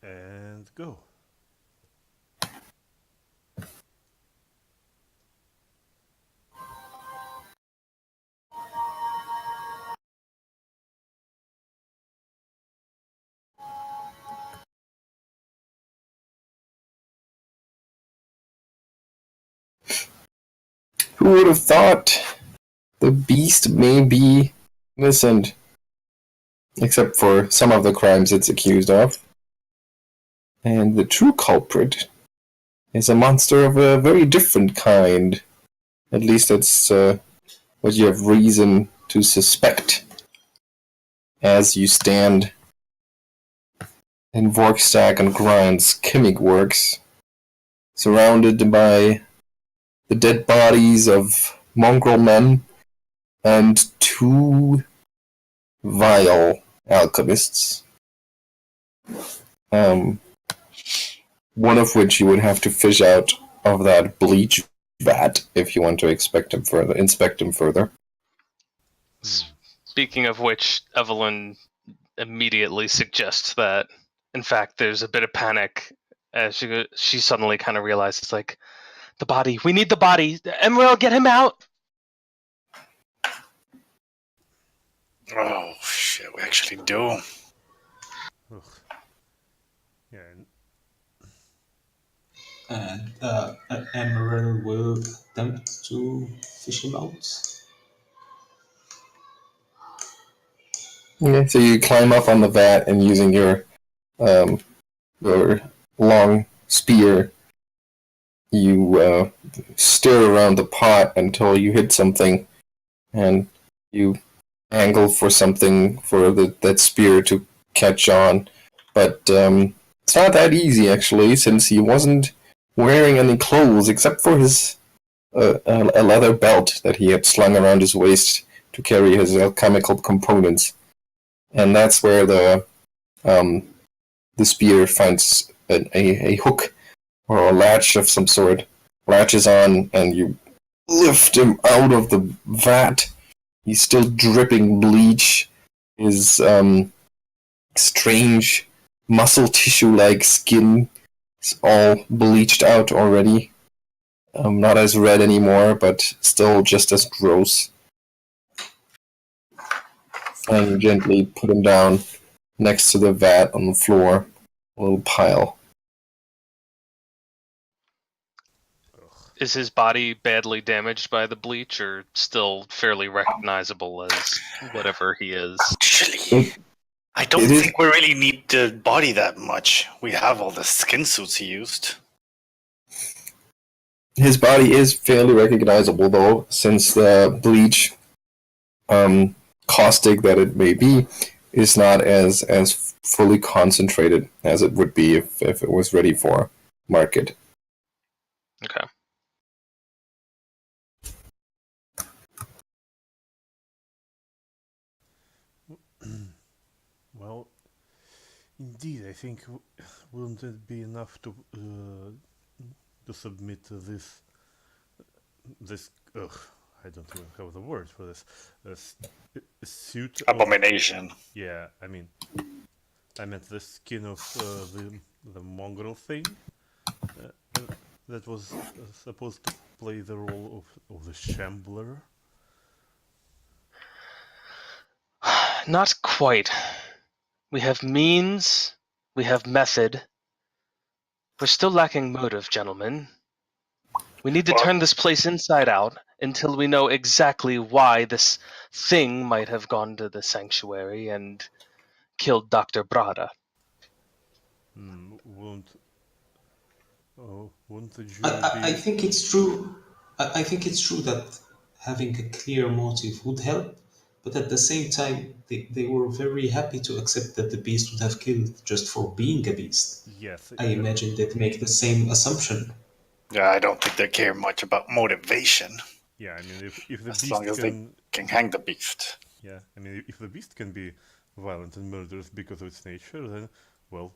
And go. Who would have thought the beast may be innocent? Except for some of the crimes it's accused of. And the true culprit is a monster of a very different kind. At least that's what you have reason to suspect as you stand in Vorkstag and Grind's chemic works, surrounded by the dead bodies of mongrel men and two vile alchemists. One of which you would have to fish out of that bleach vat if you want to inspect him further. Speaking of which, Evelyn immediately suggests that, in fact, there's a bit of panic as she suddenly kind of realizes, like, the body. We need the body. Emaírel, get him out. Oh shit! We actually do. Ugh. Yeah. And Emaírel will attempt to fish him out. Okay, so you climb up on the vat and using your long spear, you stir around the pot until you hit something, and you angle for something for that spear to catch on. But it's not that easy, actually, since he wasn't wearing any clothes except for his a leather belt that he had slung around his waist to carry his alchemical components. And that's where the spear finds a hook or a latch of some sort, latches on, and you lift him out of the vat. He's still dripping bleach. His strange muscle tissue-like skin is all bleached out already. Not as red anymore, but still just as gross. And you gently put him down next to the vat on the floor, a little pile. Is his body badly damaged by the bleach, or still fairly recognizable as whatever he is? Actually, I don't think we really need the body that much. We have all the skin suits he used. His body is fairly recognizable, though, since the bleach, caustic that it may be, is not as fully concentrated as it would be if it was ready for market. Okay. Well, indeed, I think wouldn't it be enough to submit this I don't even have the word for this suit abomination. Yeah, I meant the skin of the mongrel thing that was supposed to play the role of the shambler. Not quite. We have means, we have method. We're still lacking motive, gentlemen. We need to turn this place inside out until we know exactly why this thing might have gone to the sanctuary and killed Dr. Brada. Won't the jury I think it's true. I think it's true that having a clear motive would help, but at the same time, they were very happy to accept that the beast would have killed just for being a beast. Yes. I imagine they'd make the same assumption. Yeah, I don't think they care much about motivation. Yeah, I mean, if the as beast long as they can hang the beast. Yeah, I mean, if the beast can be violent and murderous because of its nature, then, well,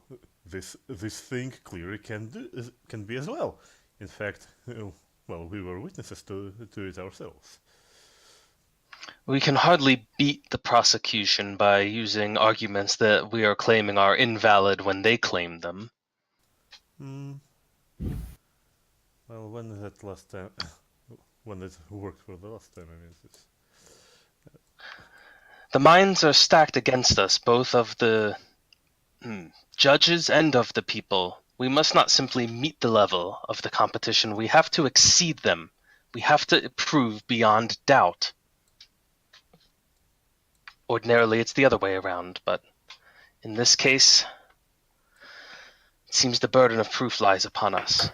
this thing clearly can be as well. In fact, well, we were witnesses to it ourselves. We can hardly beat the prosecution by using arguments that we are claiming are invalid when they claim them. Well, when is that last time? When it worked for the last time? I mean, it's... The minds are stacked against us, both of the judges and of the people. We must not simply meet the level of the competition. We have to exceed them. We have to prove beyond doubt. Ordinarily, it's the other way around, but in this case, it seems the burden of proof lies upon us.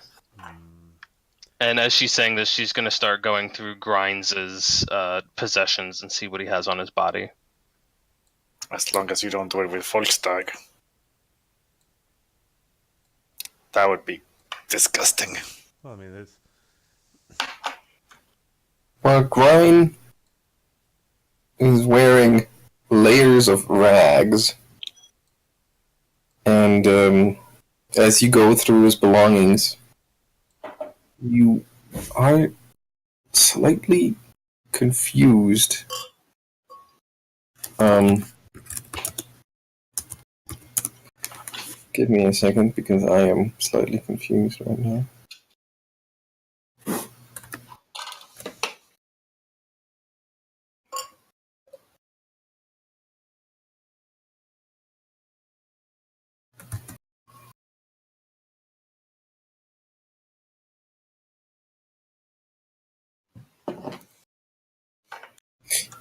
And as she's saying this, she's going to start going through Grimes' possessions and see what he has on his body. As long as you don't do it with Volkstag. That would be disgusting. Well, I mean, it's... Well, Grine is wearing layers of rags, and as you go through his belongings, you are slightly confused. Give me a second, because I am slightly confused right now.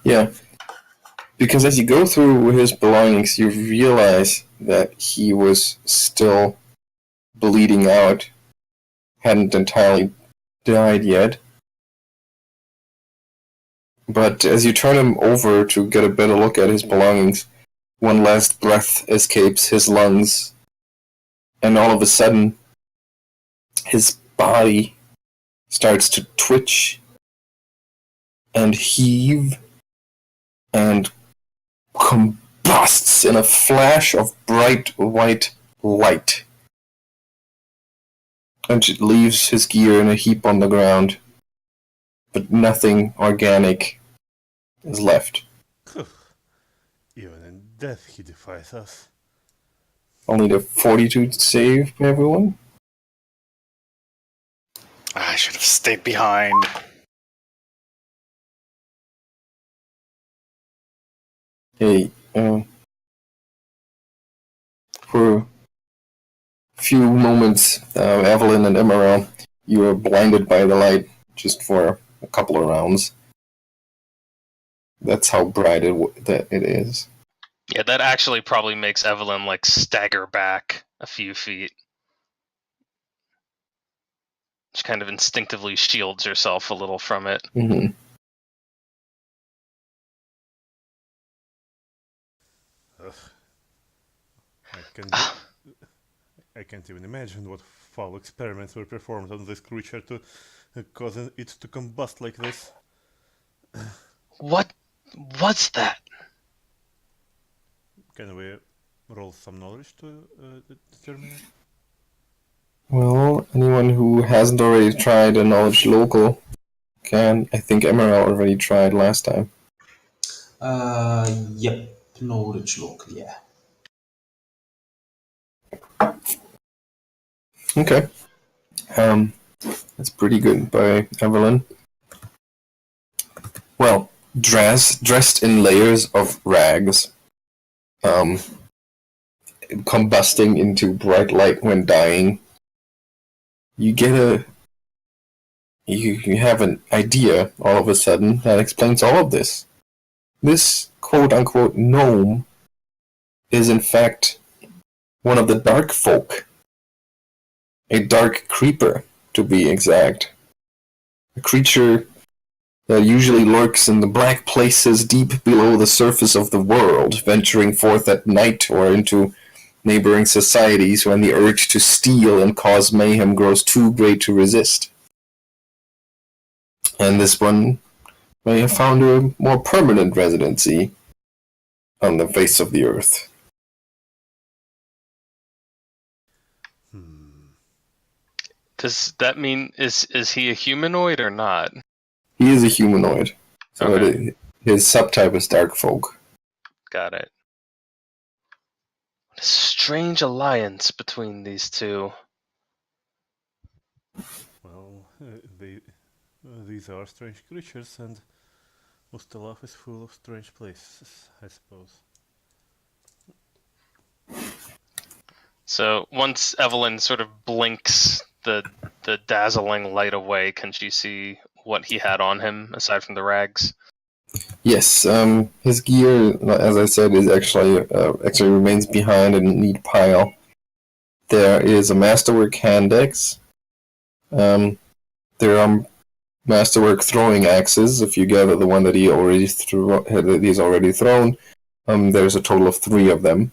Yeah, because as you go through his belongings, you realize that he was still bleeding out, hadn't entirely died yet. But as you turn him over to get a better look at his belongings, one last breath escapes his lungs, and all of a sudden, his body starts to twitch and heave and combusts in a flash of bright white light. And it leaves his gear in a heap on the ground, but nothing organic is left. Even in death he defies us. Only the fortitude save, everyone? I should have stayed behind. Hey, for a few moments, Evelyn and Emaírel, you are blinded by the light just for a couple of rounds. That's how bright that it is. Yeah, that actually probably makes Evelyn like stagger back a few feet. She kind of instinctively shields herself a little from it. Mm-hmm. I can't even imagine what foul experiments were performed on this creature to cause it to combust like this. What was that? Can we roll some knowledge to determine it? Well, anyone who hasn't already tried a knowledge local can. I think Emaírel already tried last time. Yep, knowledge local, yeah. Okay. That's pretty good by Evelyn. Well, dressed in layers of rags, combusting into bright light when dying, you have an idea all of a sudden that explains all of this. This quote-unquote gnome is in fact one of the dark folk. A dark creeper, to be exact. A creature that usually lurks in the black places deep below the surface of the world, venturing forth at night or into neighboring societies when the urge to steal and cause mayhem grows too great to resist. And this one may have found a more permanent residency on the face of the earth. Does that mean is he a humanoid or not? He is a humanoid. So Okay. His subtype is Dark Folk. Got it. What a strange alliance between these two. Well, these are strange creatures, and Mustalaf is full of strange places, I suppose. So once Evelyn sort of blinks the dazzling light away, can she see what he had on him aside from the rags? Yes, his gear, as I said, is actually remains behind in a neat pile. There is a masterwork hand axe. There are masterwork throwing axes. If you gather the one that he's already thrown, there's a total of 3 of them.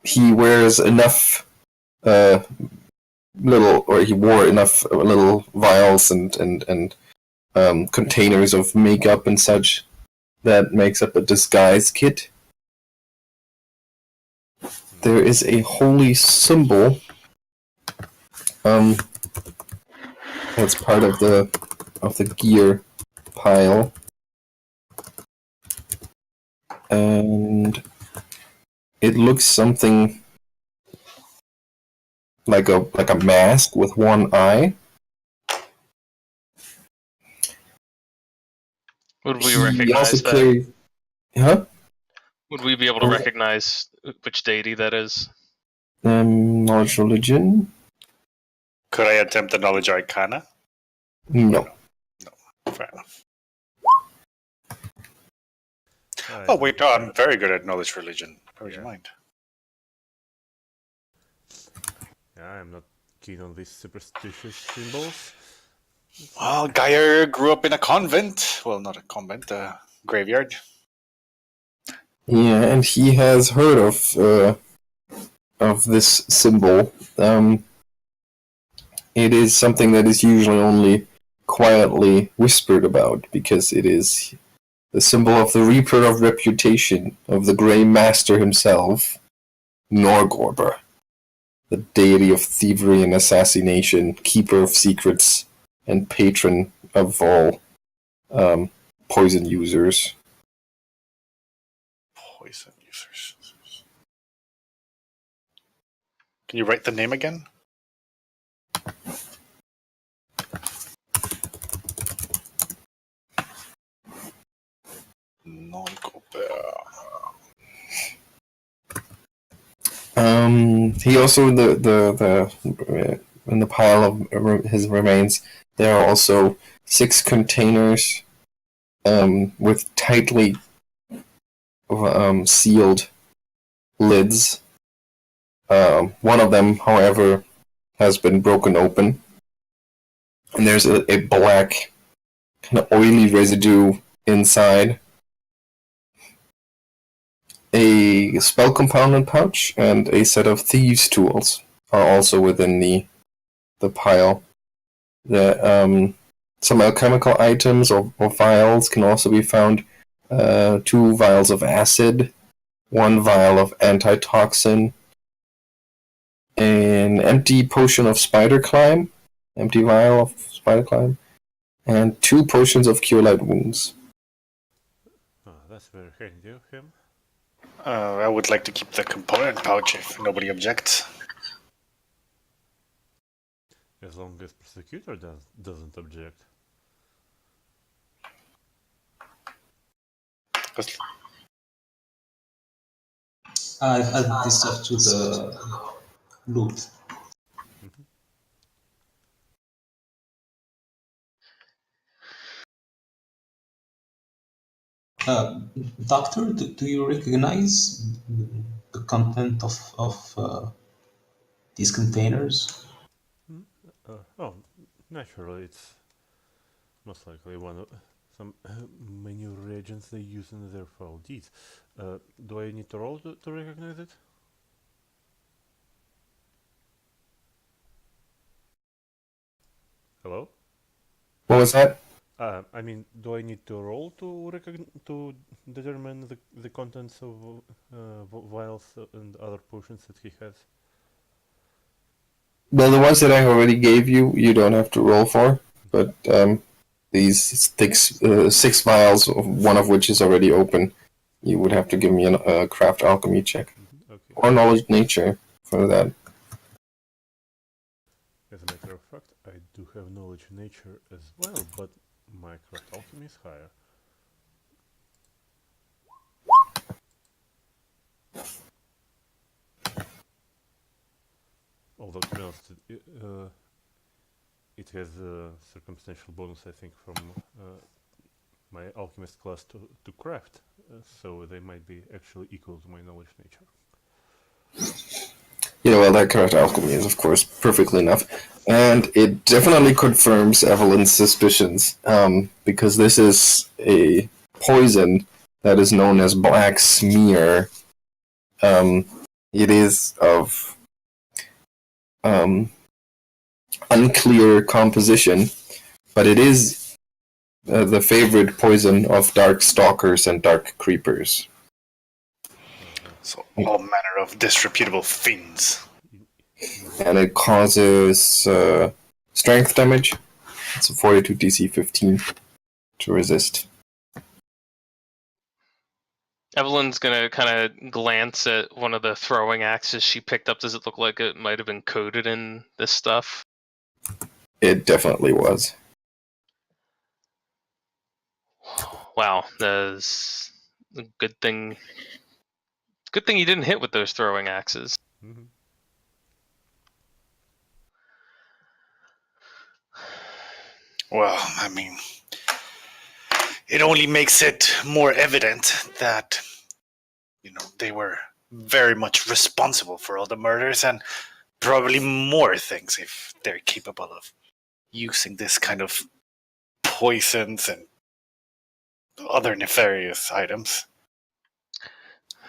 He wears enough he wore enough little vials and containers of makeup and such that makes up a disguise kit. There is a holy symbol that's part of the gear pile, and it looks something like a mask with one eye. Would we He recognize also that? carries, huh? Would we be able to recognize which deity that is? Knowledge religion? Could I attempt the knowledge arcana? No. Fair enough. Oh wait, no, I'm very good at knowledge religion. Never mind. Yeah, I'm not keen on these superstitious symbols. Well, Geier grew up in a convent. Well, not a convent, a graveyard. Yeah, and he has heard of this symbol. It is something that is usually only quietly whispered about, because it is the symbol of the Reaper of Reputation, of the Grey Master himself, Norgorber, the deity of thievery and assassination, keeper of secrets, and patron of all poison users. Poison users. Can you write the name again? He also in the pile of his remains, there are also 6 containers with tightly sealed lids. One of them, however, has been broken open, and there's a black, kind of oily residue inside. A spell component pouch and a set of thieves' tools are also within the pile. Some alchemical items or vials can also be found. 2 vials of acid, 1 vial of antitoxin, an empty potion of spider climb, empty vial of spider climb, and 2 potions of cure light wounds. Oh, that's very handy of him. I would like to keep the component pouch if nobody objects. As long as Prosecutor doesn't object. I've added this stuff to the loot. Doctor, do you recognize the content of these containers? Oh, naturally, it's most likely one of some menu reagents they use in their foul deeds. Do I need to roll to recognize it? Hello? What was that? I mean, do I need to roll to determine the contents of vials and other potions that he has? Well, the ones that I already gave you, you don't have to roll for, but these 6 vials, one of which is already open, you would have to give me a craft alchemy check. Okay. Or knowledge nature for that. As a matter of fact, I do have knowledge nature as well, but my craft alchemy is higher. Although, to be honest, it has a circumstantial bonus, I think, from my alchemist class to craft, so they might be actually equal to my knowledge nature. Well, that craft alchemy is, of course, perfectly enough. And it definitely confirms Evelyn's suspicions, because this is a poison that is known as black smear. It is of unclear composition, but it is the favorite poison of dark stalkers and dark creepers. So all manner of disreputable fiends. And it causes strength damage. It's a fortitude DC 15 to resist. Evelyn's gonna kind of glance at one of the throwing axes she picked up. Does it look like it might have been coated in this stuff? It definitely was. Wow, that's a good thing. Good thing you didn't hit with those throwing axes. Mm-hmm. Well, I mean, it only makes it more evident that, they were very much responsible for all the murders and probably more things if they're capable of using this kind of poisons and other nefarious items.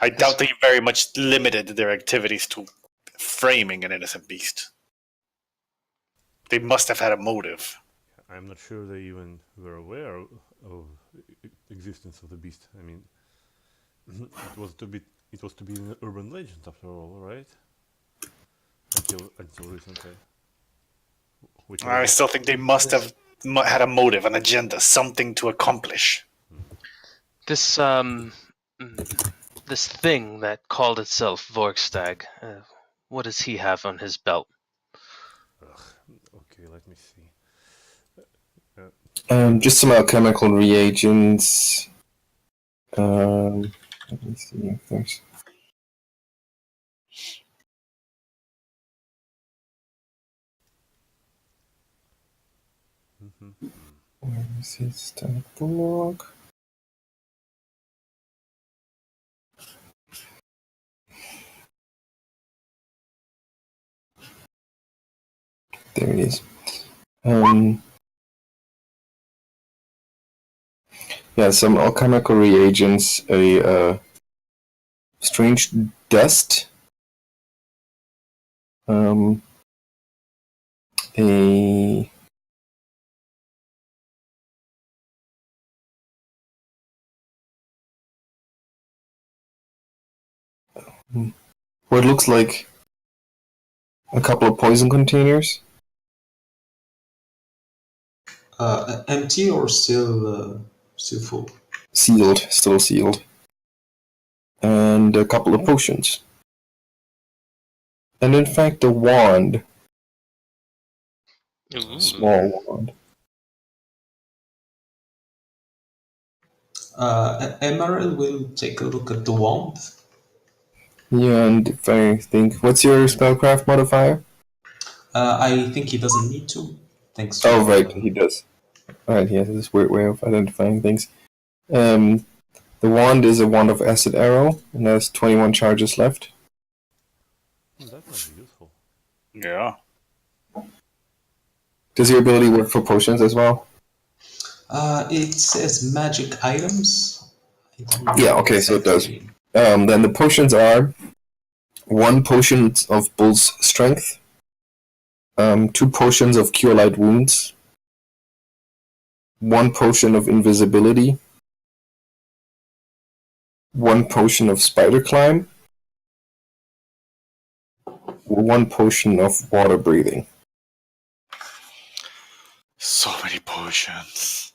I doubt they very much limited their activities to framing an innocent beast. They must have had a motive. I'm not sure they even were aware of existence of the beast. I mean, it was to be an urban legend after all, right? Until recently. I still think they must have had a motive, an agenda, something to accomplish. This this thing that called itself Vorkstag, what does he have on his belt? Okay, let me see. Just some alchemical reagents. Let me see if there's. Where is his stat block? There it is. Yeah, some alchemical reagents, a strange dust, a what looks like a couple of poison containers. Empty or still full? Sealed, still sealed. And a couple of potions. And in fact, a wand. Ooh. A small wand. Emaírel will take a look at the wand. Yeah, and if I think, what's your spellcraft modifier? I think he doesn't need to. Thanks to, Oh, right, he does. Alright, he has this weird way of identifying things. The wand is a wand of acid arrow, and has 21 charges left. That might be useful. Yeah. Does your ability work for potions as well? It says magic items. Yeah, okay, so it does. Then the potions are 1 potion of Bull's Strength, 2 potions of Cure Light Wounds, 1 potion of Invisibility, 1 potion of Spider Climb, 1 potion of Water Breathing. So many potions.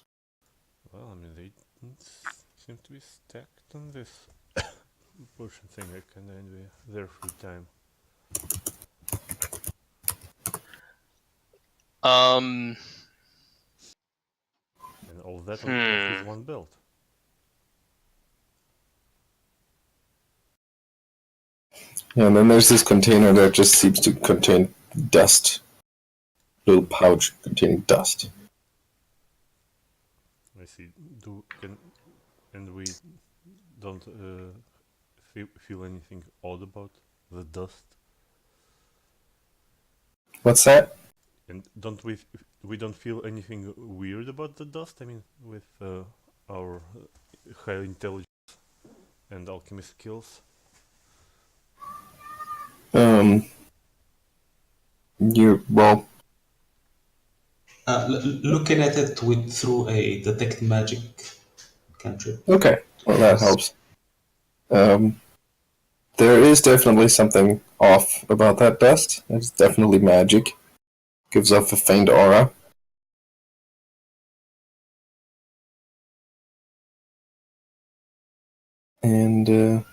seem to be stacked on this potion thing. I kinda envy their free time. And all that on top of his one belt. Yeah, and then there's this container that just seems to contain dust. Little pouch containing dust. I see. And we don't feel anything odd about the dust. What's that? And we don't feel anything weird about the dust. I mean, with our high intelligence and alchemist skills. Well, Looking at it through a detect magic cantrip. okay. Well, that helps. There is definitely something off about that dust. It's definitely magic. Gives off a faint aura. And do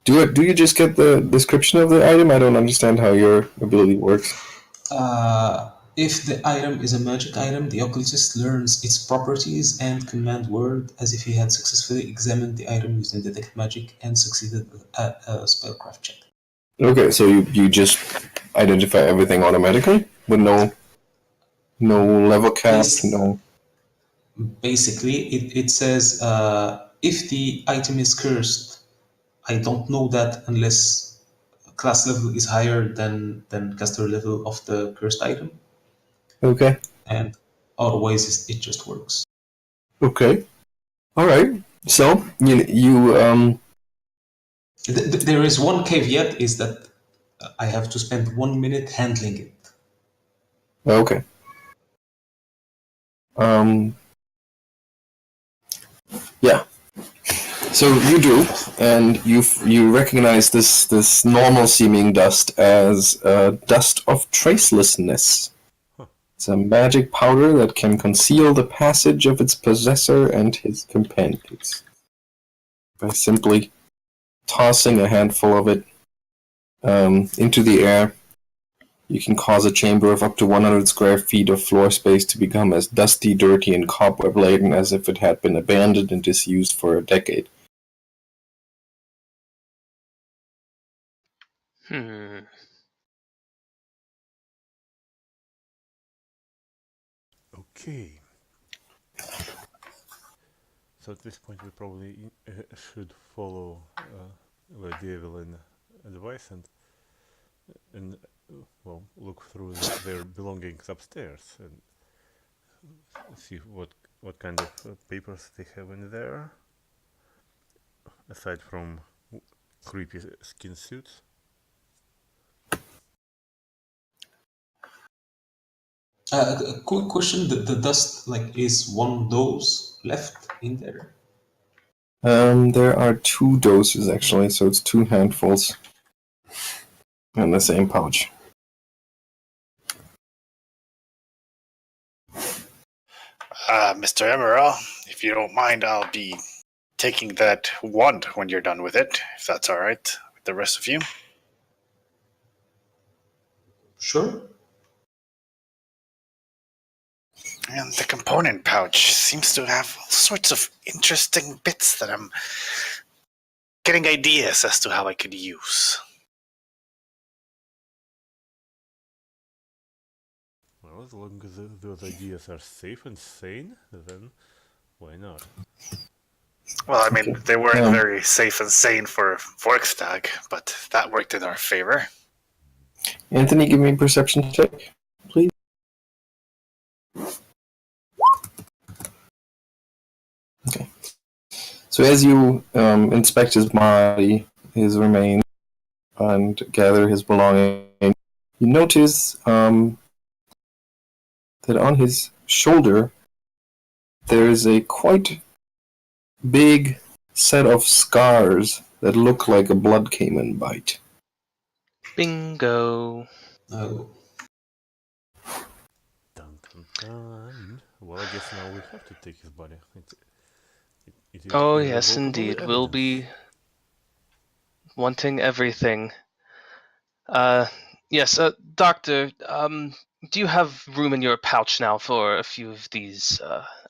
you just get the description of the item? I don't understand how your ability works. If the item is a magic item, the occultist learns its properties and command word as if he had successfully examined the item using detect magic and succeeded at a spellcraft check. Okay, so you just identify everything automatically with no level cap, no. Basically, it says if the item is cursed, I don't know that unless class level is higher than caster level of the cursed item. Okay. And otherwise it just works. Okay. All right. So you There is one caveat, is that I have to spend 1 minute handling it. okay. Yeah. So you do, and you recognize this normal seeming dust as dust of tracelessness. It's a magic powder that can conceal the passage of its possessor and his companions. By simply tossing a handful of it into the air, you can cause a chamber of up to 100 square feet of floor space to become as dusty, dirty, and cobweb-laden as if it had been abandoned and disused for a decade. Okay. So at this point we probably should follow Lady Evelyn advice and well, look through their belongings upstairs and see what kind of papers they have in there, aside from creepy skin suits. A quick question: the dust is one dose left in there? There are 2 doses actually, so it's 2 handfuls in the same pouch. Mr. Emaírel, if you don't mind, I'll be taking that wand when you're done with it, if that's all right with the rest of you. Sure. And the component pouch seems to have all sorts of interesting bits that I'm getting ideas as to how I could use. Well, as long as those ideas are safe and sane, then why not? Well, I mean, they weren't very safe and sane for Vorkstag, but that worked in our favor. Anthony, give me a perception check, please. Okay. So as you inspect his body, his remains, and gather his belongings, you notice that on his shoulder there is a quite big set of scars that look like a blood caiman bite. Bingo. Oh. Dun dun dun. Well, I guess now we have to take his body. It is Oh, yes, irrevocable indeed. We'll evidence. be wanting everything. Yes, Doctor, do you have room in your pouch now for a few of these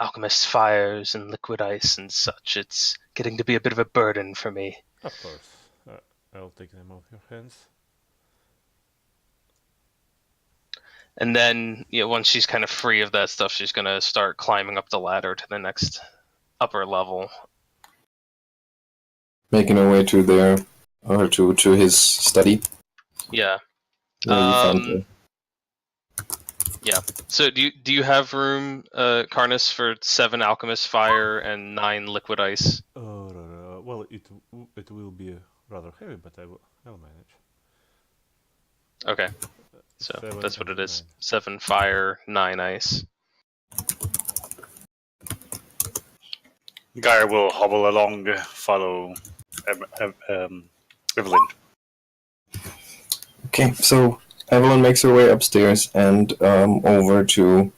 alchemist fires and liquid ice and such? It's getting to be a bit of a burden for me. Of course. I'll take them off your hands. And then, once she's kind of free of that stuff, she's going to start climbing up the ladder to the next upper level. Making her way to their, or to his study. Yeah. Where you found her. Yeah. So do you have room, Carnus, for 7 alchemist fire and 9 liquid ice? Well, it will be rather heavy, but I'll manage. Okay. So 7 that's what and it is. 9. 7 fire, 9 ice. Geier will hobble along, follow Evelyn. Okay, so Evelyn makes her way upstairs and over to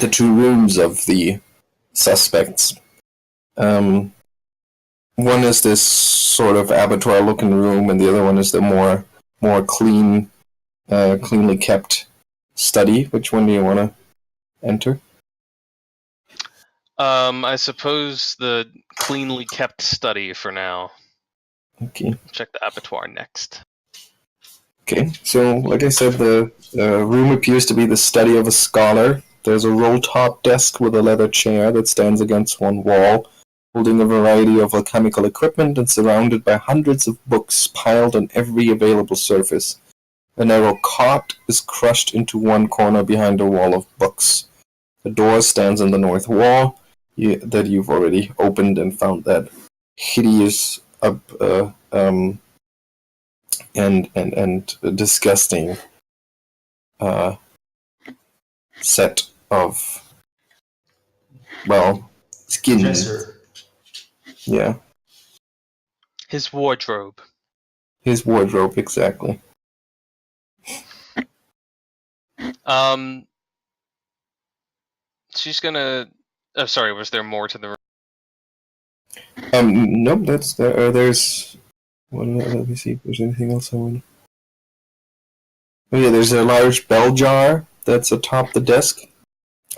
the 2 rooms of the suspects. One is this sort of abattoir-looking room, and the other one is the more cleanly kept study. Which one do you want to enter? I suppose the cleanly kept study for now. Okay. Check the abattoir next. Okay, so like I said, the room appears to be the study of a scholar. There's a roll-top desk with a leather chair that stands against one wall, holding a variety of alchemical equipment and surrounded by hundreds of books piled on every available surface. A narrow cot is crushed into one corner behind a wall of books. The door stands on the north wall that you've already opened and found that hideous and disgusting set of, well, skin. Dresser. Yeah, His wardrobe. his wardrobe, exactly. She's gonna. Oh, sorry. Was there more to the room? Nope. That's there's. Let me see if there's anything else I want. Oh yeah, there's a large bell jar that's atop the desk,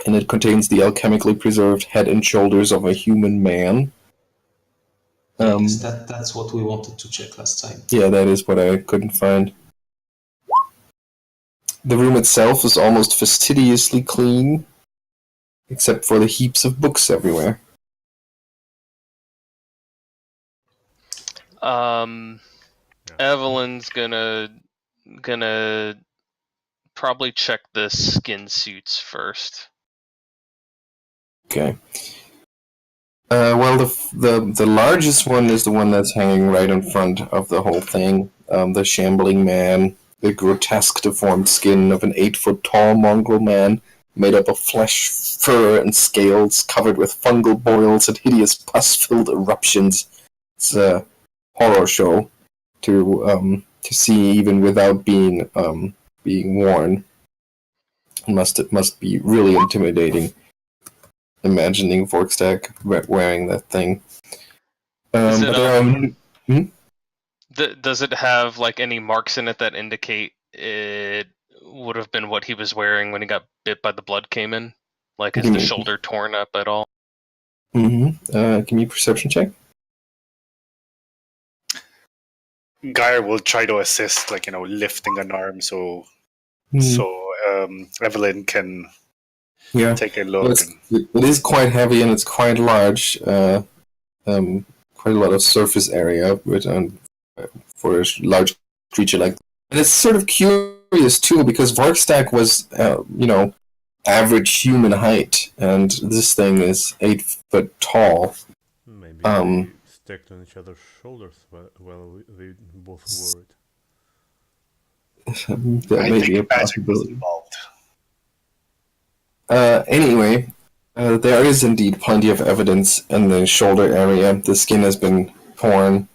and it contains the alchemically preserved head and shoulders of a human man. Yes, that's what we wanted to check last time. Yeah, that is what I couldn't find. The room itself is almost fastidiously clean, except for the heaps of books everywhere. Evelyn's gonna probably check the skin suits first. Okay. Well, the largest one is the one that's hanging right in front of the whole thing. The shambling man, the grotesque deformed skin of an 8-foot-tall mongrel man made up of flesh, fur, and scales, covered with fungal boils and hideous pus-filled eruptions. It's a horror show to see, even without being worn. It must be really intimidating. Imagining Vorkstag wearing that thing. Does it have like any marks in it that indicate it would have been what he was wearing when he got bit by the blood came in? Like, is the shoulder torn up at all? Give me a perception check. Geier will try to assist, lifting an arm so Evelyn can take a look. It is quite heavy and it's quite large. Quite a lot of surface area for a large creature like that. And it's sort of curious too, because Vorkstag was, average human height, and this thing is 8 foot tall. Maybe they stacked on each other's shoulders while they both wore it. That may be a possibility. Anyway, there is indeed plenty of evidence in the shoulder area. The skin has been torn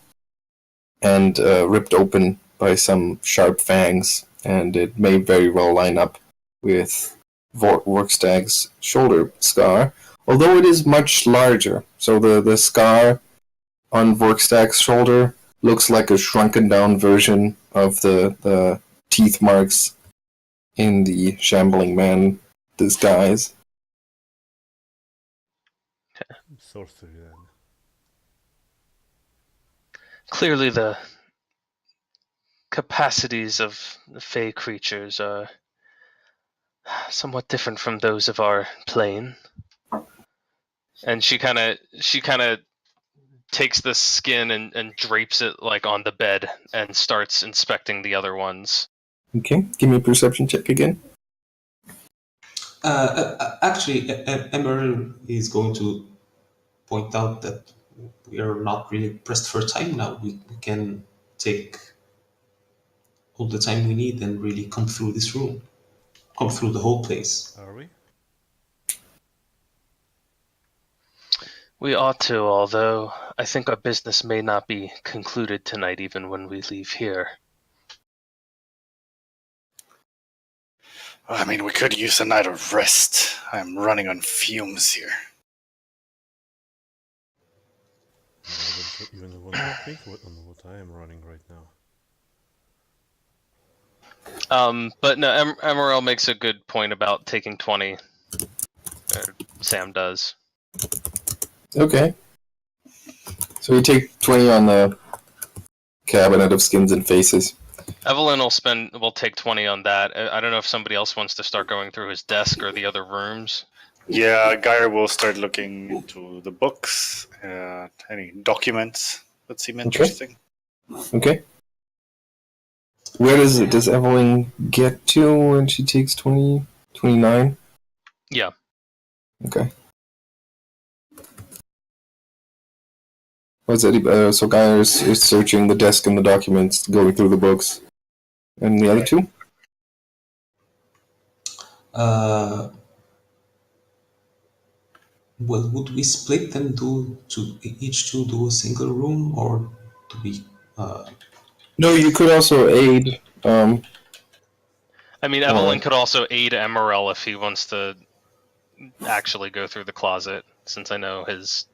and ripped open by some sharp fangs, and it may very well line up with Vorkstag's shoulder scar. although it is much larger. So the scar on Vorkstag's shoulder looks like a shrunken down version of the teeth marks in the Shambling Man disguise. Sorcery then. Clearly, the capacities of the Fey creatures are somewhat different from those of our plane. And she kind of takes the skin and drapes it like on the bed and starts inspecting the other ones. Okay, give me a perception check again. Actually, Emaírel is going to point out that we are not really pressed for time now. We can take all the time we need and really come through this room, come through the whole place. Are we? We ought to, although I think our business may not be concluded tonight even when we leave here. I mean, we could use a night of rest. I'm running on fumes here. I don't even want to think on what I am running right now. But no, Emaírel makes a good point about taking 20. Sam does. Okay. So you take 20 on the cabinet of skins and faces. Evelyn will take 20 on that. I don't know if somebody else wants to start going through his desk or the other rooms. Yeah, Geier will start looking into the books, any documents that seem interesting. Okay. Where does Evelyn get to when she takes 20? 29? Yeah. Okay. What's that? So Geier is searching the desk and the documents, going through the books. And the other two? Well, would we split them, each two do a single room, or do we? No, you could also aid. I mean, Evelyn could also aid Emaírel if he wants to actually go through the closet, since I know his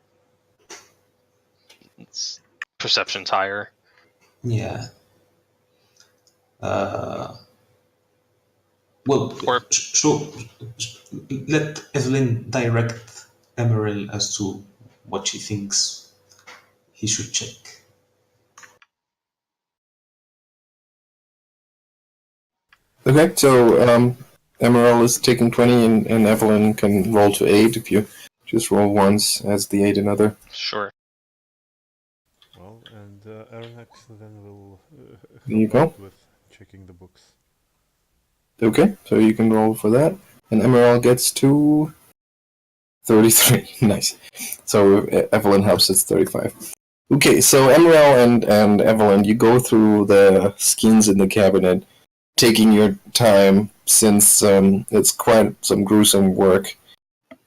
perception's higher. Yeah. Let Evelyn direct Emaírel as to what she thinks he should check. Okay, so Emaírel is taking 20 and Evelyn can roll to aid if you just roll once as the aid another. Sure. Well, and Arronax then will There you help go. out with checking the books. Okay, so you can roll for that. And Emaírel gets to 33. Nice. So Evelyn helps, it's 35. Okay, so Emaírel and Evelyn, you go through the skins in the cabinet, taking your time since it's quite some gruesome work.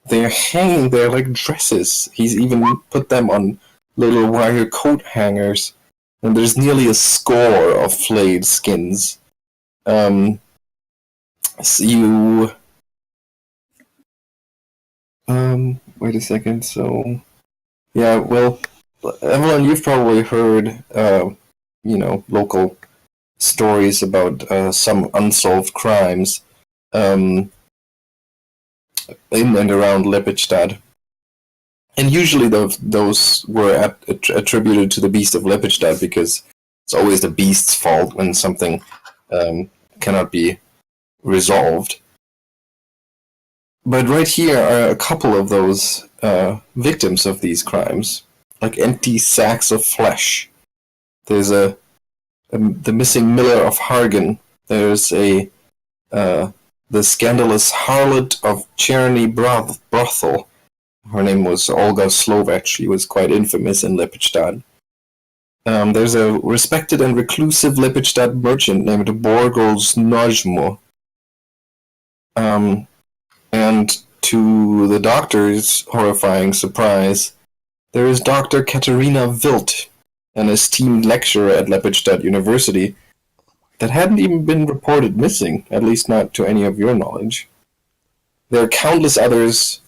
They're hanging there like dresses. He's even put them on little wire coat hangers, and there's nearly a score of flayed skins. So you... wait a second, so... Yeah, well, Evelyn, you've probably heard, local stories about some unsolved crimes in and around Lepidstadt. And usually those were attributed to the Beast of Lepidstadt because it's always the Beast's fault when something cannot be resolved. But right here are a couple of those victims of these crimes, like empty sacks of flesh. There's the missing Miller of Hargan. There's the scandalous harlot of Cherny Brothel. Her name was Olga Slovec. She was quite infamous in Lepidstadt. There's a respected and reclusive Lepidstadt merchant named Borgos Nojmo. And to the doctor's horrifying surprise, there is Dr. Katerina Wild, an esteemed lecturer at Lepidstadt University, that hadn't even been reported missing, at least not to any of your knowledge. There are countless others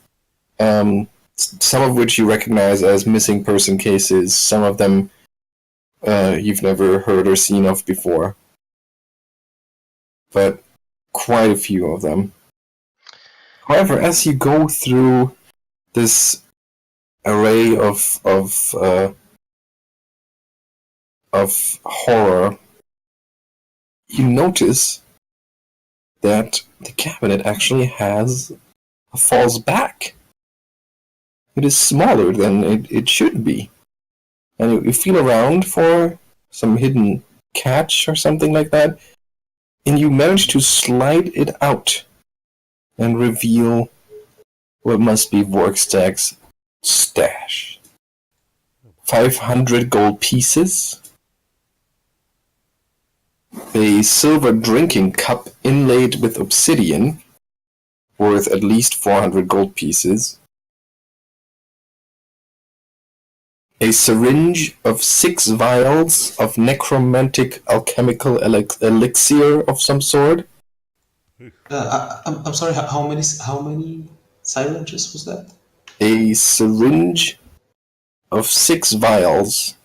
some of which you recognize as missing person cases, some of them you've never heard or seen of before. But quite a few of them. However, as you go through this array of horror, you notice that the cabinet actually has a false back. It is smaller than it should be. And you feel around for some hidden catch or something like that, and you manage to slide it out and reveal what must be Vorkstag's stash. 500 gold pieces, a silver drinking cup inlaid with obsidian, worth at least 400 gold pieces, a syringe of 6 vials of necromantic alchemical elixir of some sort. I'm sorry. How many syringes was that? A syringe of 6 vials.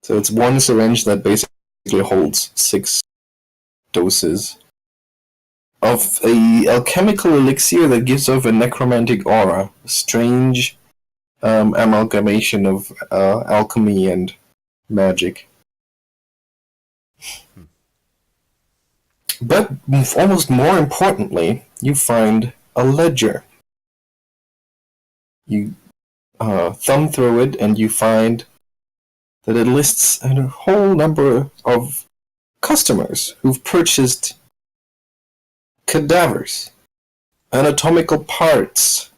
So it's one syringe that basically holds 6 doses of a alchemical elixir that gives off a necromantic aura. A strange amalgamation of alchemy and magic. But almost more importantly, you find a ledger. You thumb through it and you find that it lists a whole number of customers who've purchased cadavers, anatomical parts.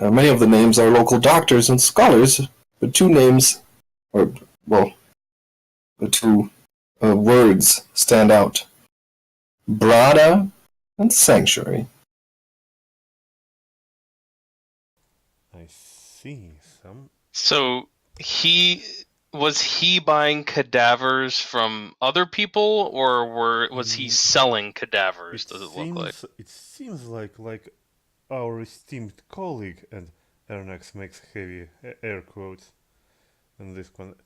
Many of the names are local doctors and scholars, but two words stand out. Brada and Sanctuary. I see some. So was he buying cadavers from other people, or was he selling cadavers? Does it look like? It seems like our esteemed colleague, and Arronax makes heavy air quotes, and this one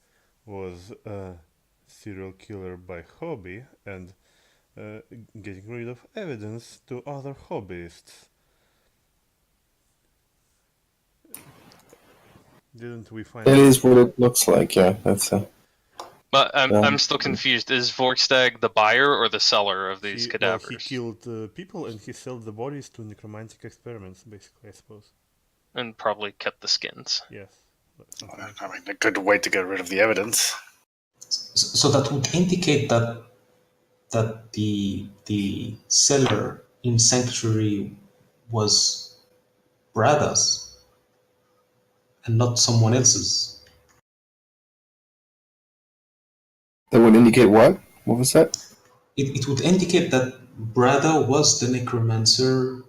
was a serial killer by hobby and getting rid of evidence to other hobbyists. Didn't we find It is what it looks like, yeah. That's But I'm still confused. Is Vorkstag the buyer or the seller of these cadavers? He killed people and he sold the bodies to necromantic experiments, basically, I suppose. And probably kept the skins. Yes. I mean, a good way to get rid of the evidence. So that would indicate that the seller in Sanctuary was Brada's and not someone else's. That would indicate what? What was that? It would indicate that Brada was the necromancer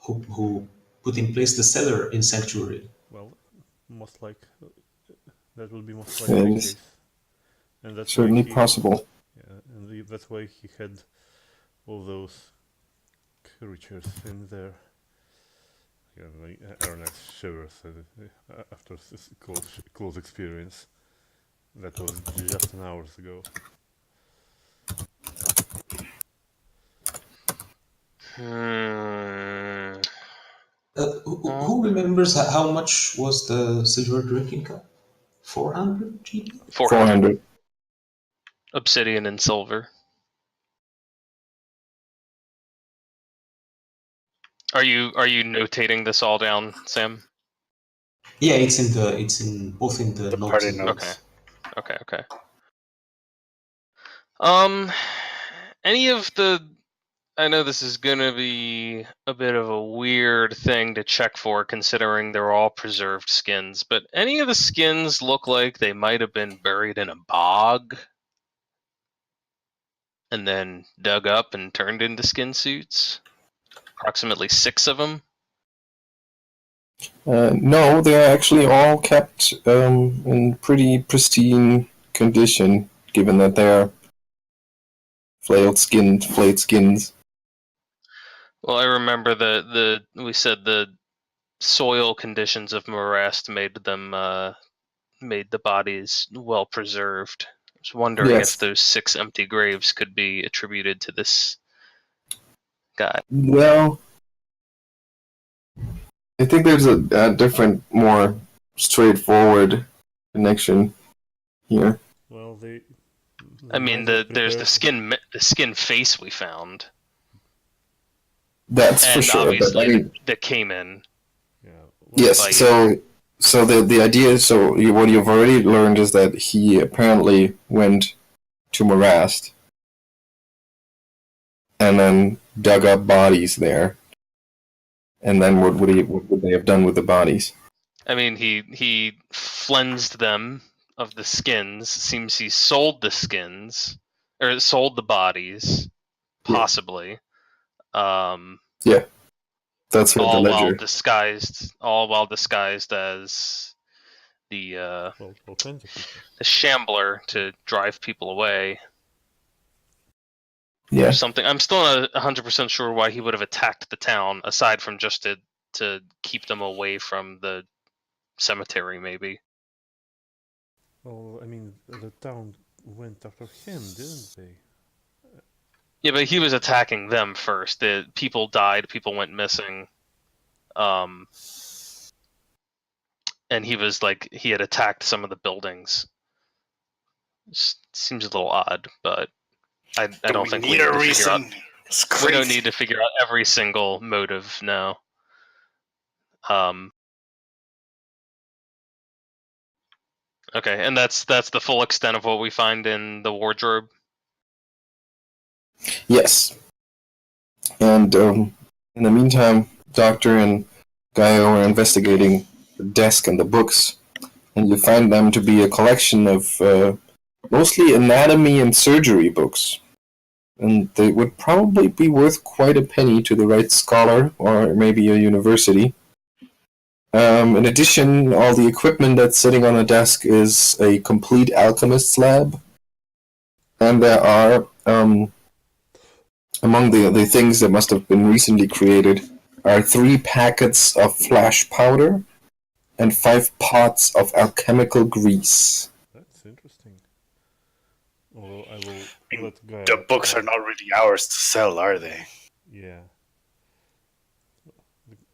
who put in place the seller in Sanctuary. Well, that would be most likely the case. And that's certainly possible. Yeah, and that's why he had all those creatures in there. Arronax shivers after this close experience. That was just an hour ago. Who remembers how much was the silver drinking cup? 400 GP? 400. Obsidian and silver. Are you notating this all down, Sam? Yeah, it's in both in the notes. Party notes. Okay. Any of the, I know this is gonna be a bit of a weird thing to check for, considering they're all preserved skins, but any of the skins look like they might have been buried in a bog and then dug up and turned into skin suits? Approximately 6 of them? No, they are actually all kept in pretty pristine condition, given that they're flayed skins. Well, I remember we said the soil conditions of Marest made the bodies well preserved. I was wondering if Yes. those 6 empty graves could be attributed to this guy. Well, I think there's a different, more straightforward connection here. Well, they I mean, might have there's the prepared. skin face we found, That's for and sure. But I obviously mean, the cayman. Yeah. Well, yes. Like- So the idea is, what you've already learned is that he apparently went to Morast and then dug up bodies there. And then what would they have done with the bodies? I mean, he flensed them of the skins. Seems he sold the skins, or sold the bodies, possibly. Yeah, that's what the all while ledger. disguised as the well, all kinds of people. the shambler to drive people away. Yeah, Or something. I'm still not 100% sure why he would have attacked the town, aside from just to keep them away from the cemetery, maybe. Well, I mean, the town went after him, didn't they? Yeah, but he was attacking them first. The people died, people went missing. And he was like, he had attacked some of the buildings. Seems a little odd, but I don't think we need need a to figure out. reason. It's We crazy. don't need to figure out every single motive now. Okay, and that's the full extent of what we find in the wardrobe. yes. And in the meantime, Doctor and Geier are investigating the desk and the books, and you find them to be a collection of mostly anatomy and surgery books. And they would probably be worth quite a penny to the right scholar, or maybe a university. In addition, all the equipment that's sitting on a desk is a complete alchemist's lab. And there are, among the things that must have been recently created, are 3 packets of flash powder and 5 pots of alchemical grease. That's interesting. Although I will let Guy. The books are not really ours to sell, are they? Yeah.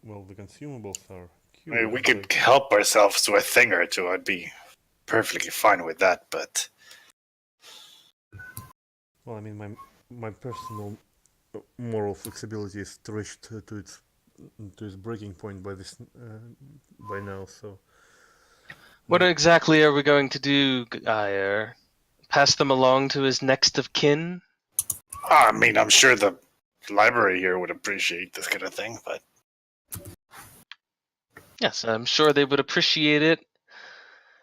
Well, the consumables are I mean, we cute. could help ourselves to a thing or two. I'd be perfectly fine with that, but Well, I mean, my personal moral flexibility is stretched to its breaking point by now. So, What exactly are we going to do, Geier? Pass them along to his next of kin? I mean, I'm sure the library here would appreciate this kind of thing, but Yes, I'm sure they would appreciate it,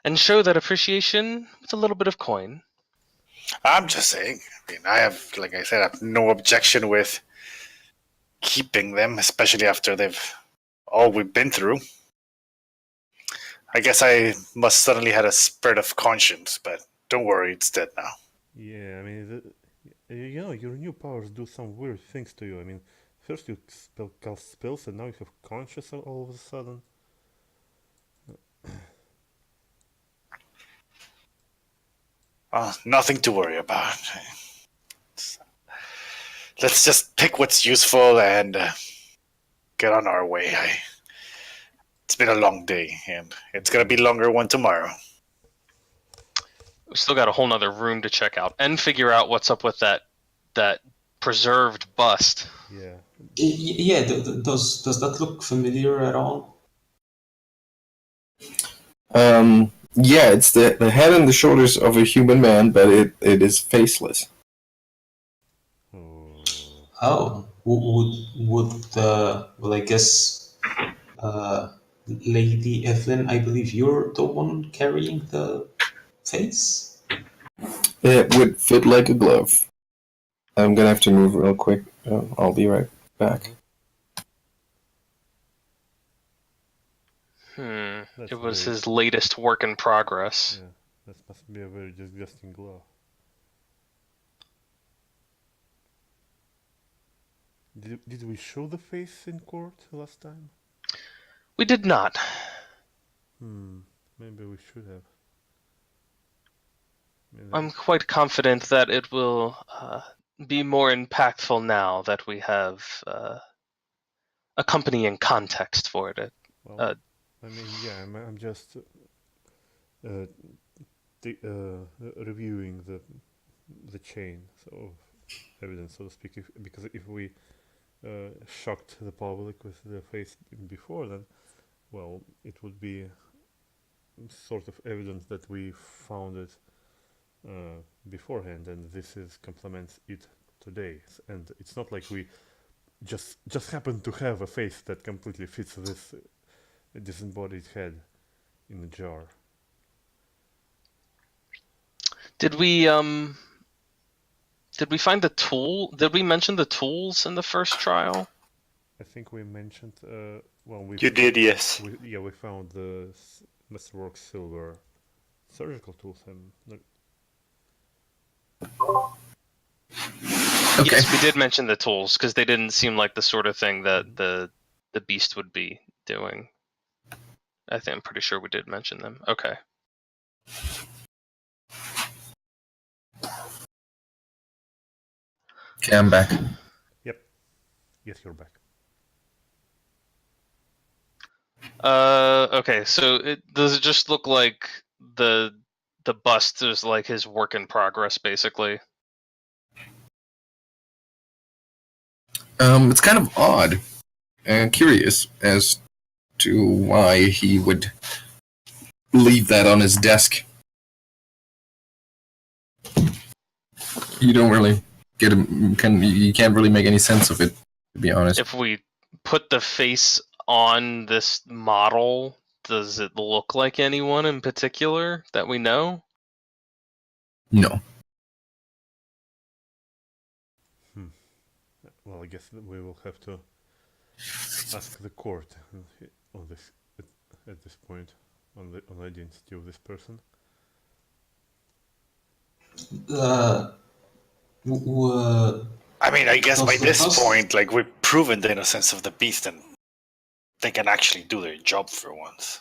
and show that appreciation with a little bit of coin. I'm just saying. I mean, like I said, I have no objection with keeping them, especially after all we've been through. I guess I must suddenly had a spurt of conscience, but don't worry, it's dead now. yeah, I mean, your new powers do some weird things to you. I mean, first you cast spells, and now you have conscience all of a sudden. Nothing to worry about. Let's just pick what's useful and get on our way. It's been a long day, and it's going to be a longer one tomorrow. We still got a whole nother room to check out and figure out what's up with that preserved bust. Yeah. Yeah, does that look familiar at all? Yeah, it's the head and the shoulders of a human man, but it is faceless. Oh. Oh, would well, I guess Lady Evelyn, I believe you're the one carrying the face? It would fit like a glove. I'm gonna have to move real quick. I'll be right back. That's It was very- his latest work in progress. Yeah, that must be a very disgusting glove. Did we show the face in court last time? We did not. Maybe we should have. I'm quite confident that it will be more impactful now that we have accompanying context for it. Well, I mean, yeah, I'm just reviewing the chain of evidence, so to speak. Because if we shocked the public with the face before, then, well, it would be sort of evidence that we found it beforehand, and this is complements it today. And it's not like we just happen to have a face that completely fits this disembodied head in a jar. Did we find the tool? Did we mention the tools in the first trial? I think we mentioned. You did, yes. We found the Masterwork silver surgical tools and. Okay. Yes, we did mention the tools because they didn't seem like the sort of thing that the beast would be doing. I'm pretty sure we did mention them. Okay. Okay, I'm back. Yep. Yes, you're back. Okay, so does it just look like the bust is like his work in progress, basically? It's kind of odd and curious as to why he would leave that on his desk. You don't really get you can't really make any sense of it, to be honest. If we put the face on this model, does it look like anyone in particular that we know? No. Well, I guess we will have to ask the court on this at this point on the identity of this person. I mean, I guess by this Does the point, like, we've proven the innocence of the beast, and they can actually do their job for once.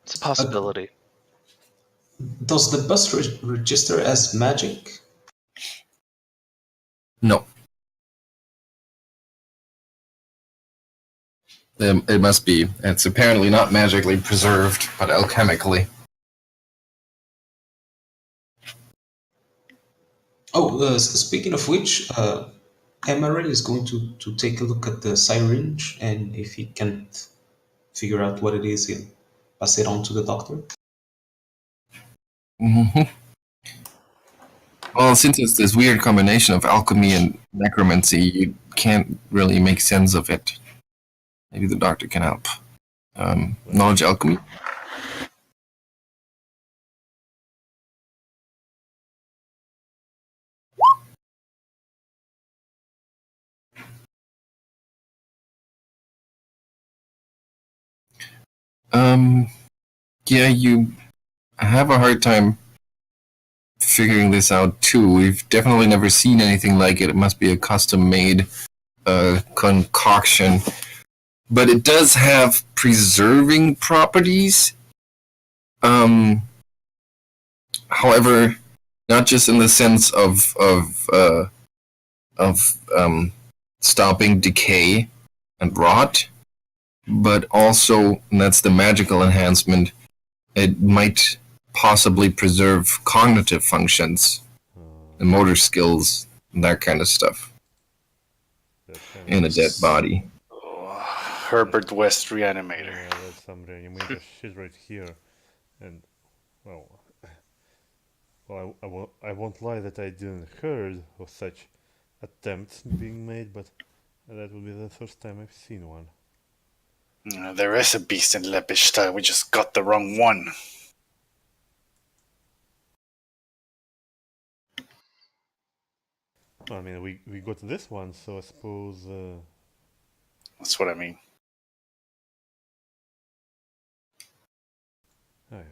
It's a possibility. Does the bust register as magic? No. It must be. It's apparently not magically preserved, but alchemically. Oh, speaking of which, Emaírel is going to take a look at the syringe, and if he can't figure out what it is, he'll pass it on to the doctor. Mm-hmm. Well, since it's this weird combination of alchemy and necromancy, you can't really make sense of it. Maybe the doctor can help. Knowledge alchemy? Yeah, you have a hard time figuring this out too. We've definitely never seen anything like it. It must be a custom-made concoction. But it does have preserving properties. However, not just in the sense of stopping decay and rot, but also, and that's the magical enhancement, it might possibly preserve cognitive functions and motor skills and that kind of stuff in a dead body. Herbert West Reanimator. Yeah, that's some reanimator shit right here, and well, I won't lie that I didn't heard of such attempts being made, but that would be the first time I've seen one. There is a beast in Lepishta. We just got the wrong one. I mean, we got this one, so I suppose. That's what I mean. Aye.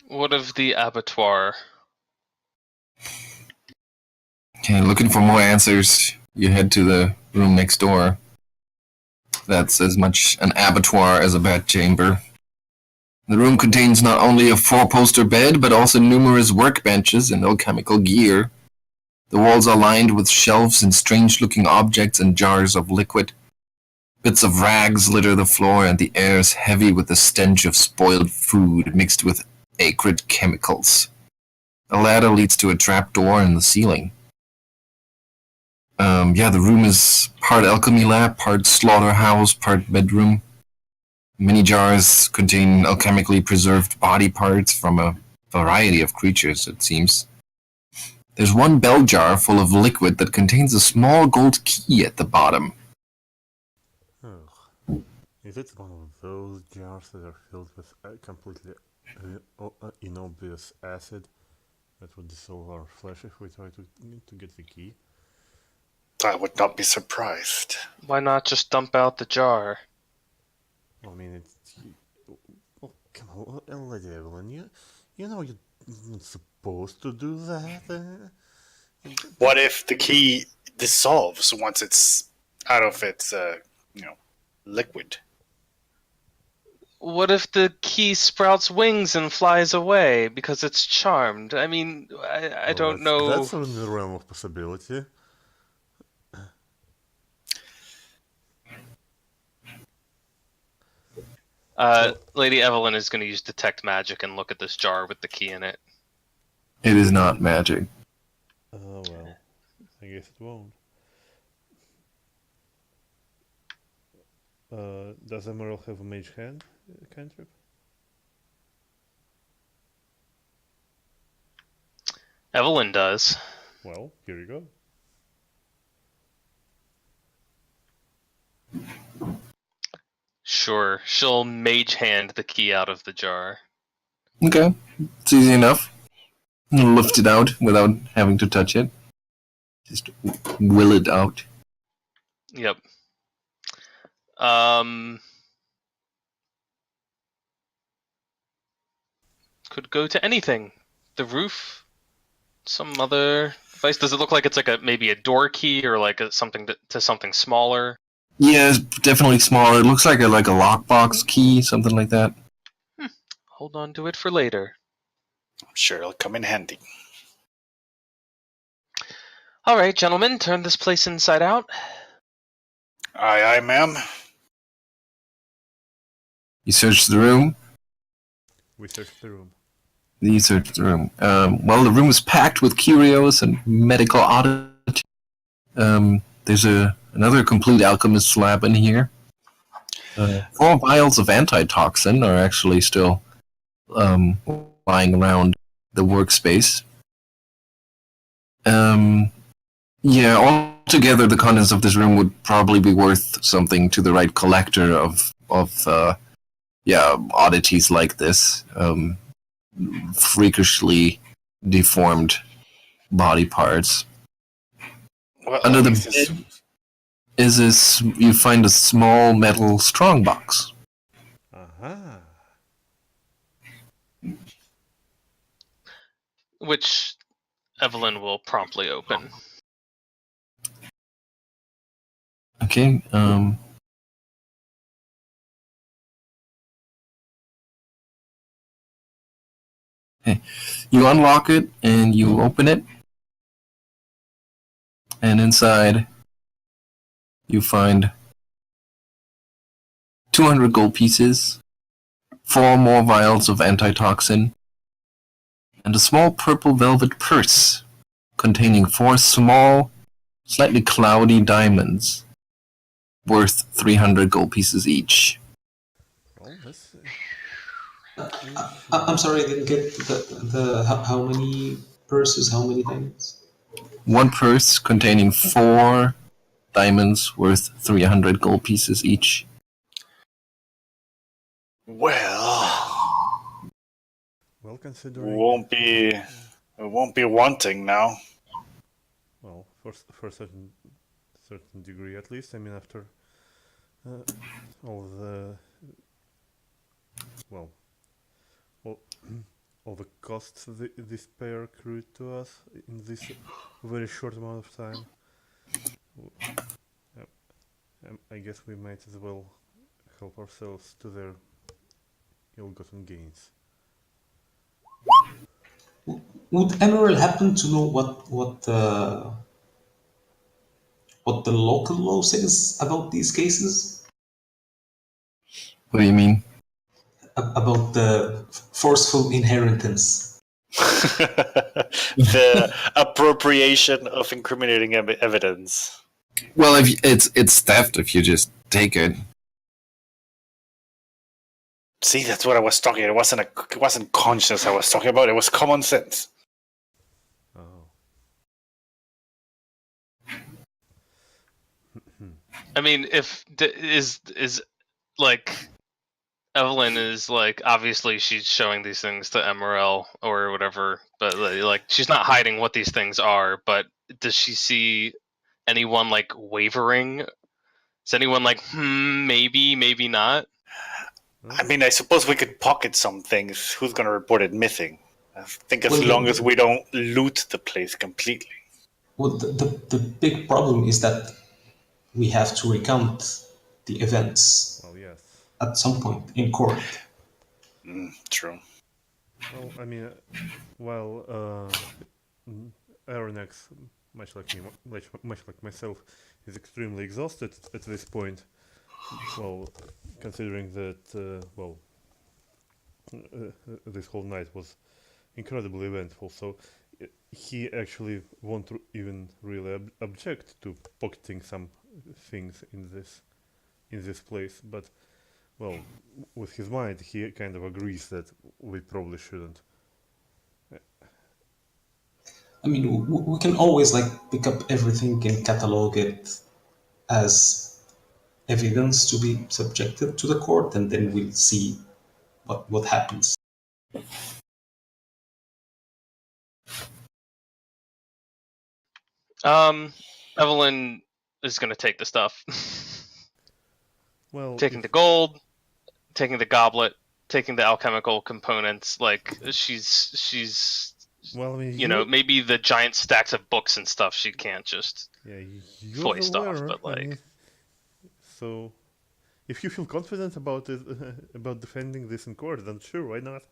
What of the abattoir? Okay, looking for more answers, you head to the room next door. That's as much an abattoir as a bat chamber. The room contains not only a four-poster bed, but also numerous workbenches and alchemical gear. The walls are lined with shelves and strange-looking objects and jars of liquid. Bits of rags litter the floor, and the air is heavy with the stench of spoiled food mixed with acrid chemicals. A ladder leads to a trapdoor in the ceiling. The room is part alchemy lab, part slaughterhouse, part bedroom. Many jars contain alchemically preserved body parts from a variety of creatures, it seems. There's one bell jar full of liquid that contains a small gold key at the bottom. Ugh. Is it one of those jars that are filled with completely inobvious acid that would dissolve our flesh if we try to get the key? I would not be surprised. Why not just dump out the jar? I mean, it's... Oh, come on, Lady Evelyn, you know you're not supposed to do that. What if the key dissolves once it's out of its, liquid? What if the key sprouts wings and flies away because it's charmed? I mean, I don't know. That's in the realm of possibility. Lady Evelyn is going to use detect magic and look at this jar with the key in it. It is not magic. Oh, well. I guess it won't. Does Emaírel have a mage hand cantrip? Evelyn does. Well, here you go. Sure, she'll mage hand the key out of the jar. Okay, it's easy enough. Lift it out without having to touch it. Just will it out. Yep. Could go to anything. The roof, some other device. Does it look like it's like maybe a door key or like something to something smaller? Yeah, it's definitely smaller. It looks like a lockbox key, something like that. Hold on to it for later. I'm sure it'll come in handy. All right, gentlemen, turn this place inside out. Aye, aye, ma'am. You search the room. We searched the room. You search the room. The room is packed with curios and medical oddities. There's another complete alchemist lab in here. 4 vials of antitoxin are actually still lying around the workspace. Altogether, the contents of this room would probably be worth something to the right collector of oddities like this. Freakishly deformed body parts. Well, Under the bed you find a small metal strongbox. Aha. Which Evelyn will promptly open. Okay, you unlock it and you open it, and inside you find 200 gold pieces, 4 more vials of antitoxin, and a small purple velvet purse containing 4 small, slightly cloudy diamonds worth 300 gold pieces each. Well, that's... I'm sorry, I didn't get how many purses, how many diamonds? 1 purse containing 4 diamonds worth 300 gold pieces each. Well, considering... it won't be wanting now. Well, for a certain degree at least. I mean, after all the... Well, all the costs this pair accrued to us in this very short amount of time. I guess we might as well help ourselves to their ill-gotten gains. Would Emaírel happen to know what the local law says about these cases? What do you mean? About the forceful inheritance? The appropriation of incriminating evidence. Well, if it's theft if you just take it. See, that's what I was talking. It wasn't conscience I was talking about. It was common sense. Oh. I mean, if is like Evelyn is like, obviously she's showing these things to Emaírel or whatever, but like she's not hiding what these things are. But does she see anyone like wavering? Is anyone like, maybe not? I mean, I suppose we could pocket some things. Who's going to report it missing? I think as Well, long as we don't loot the place completely. Well, the big problem is that we have to recount the events Well, yes. at some point in court. True. Well, I mean, while Arronax, much like me, much like myself, is extremely exhausted at this point. Well, considering that, this whole night was incredibly eventful, so he actually won't even really object to pocketing some things in this place. But, well, with his mind, he kind of agrees that we probably shouldn't. I mean, we can always like pick up everything and catalog it as evidence to be subjected to the court, and then we'll see what happens. Evelyn is going to take the stuff. Well, Taking the gold, taking the goblet, taking the alchemical components. Like she's well, I mean, you know, maybe the giant stacks of books and stuff she can't just yeah, you're foist the off, wearer, but like, I mean, so if you feel confident about it, about defending this in court, then sure, why not?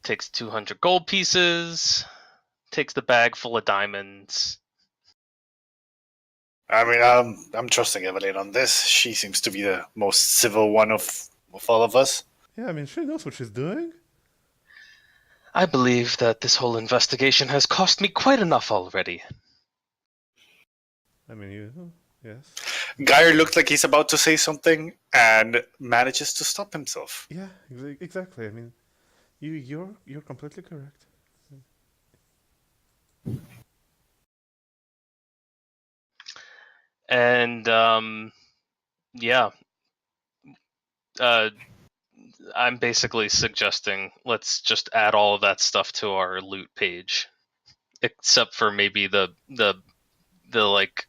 takes 200 gold pieces, takes the bag full of diamonds. I mean, I'm trusting Evelyn on this. She seems to be the most civil one of all of us. Yeah, I mean, she knows what she's doing. I believe that this whole investigation has cost me quite enough already. I mean, yes. Geier looked like he's about to say something and manages to stop himself. Yeah, exactly. I mean, you're completely correct. And yeah, I'm basically suggesting let's just add all of that stuff to our loot page, except for maybe the like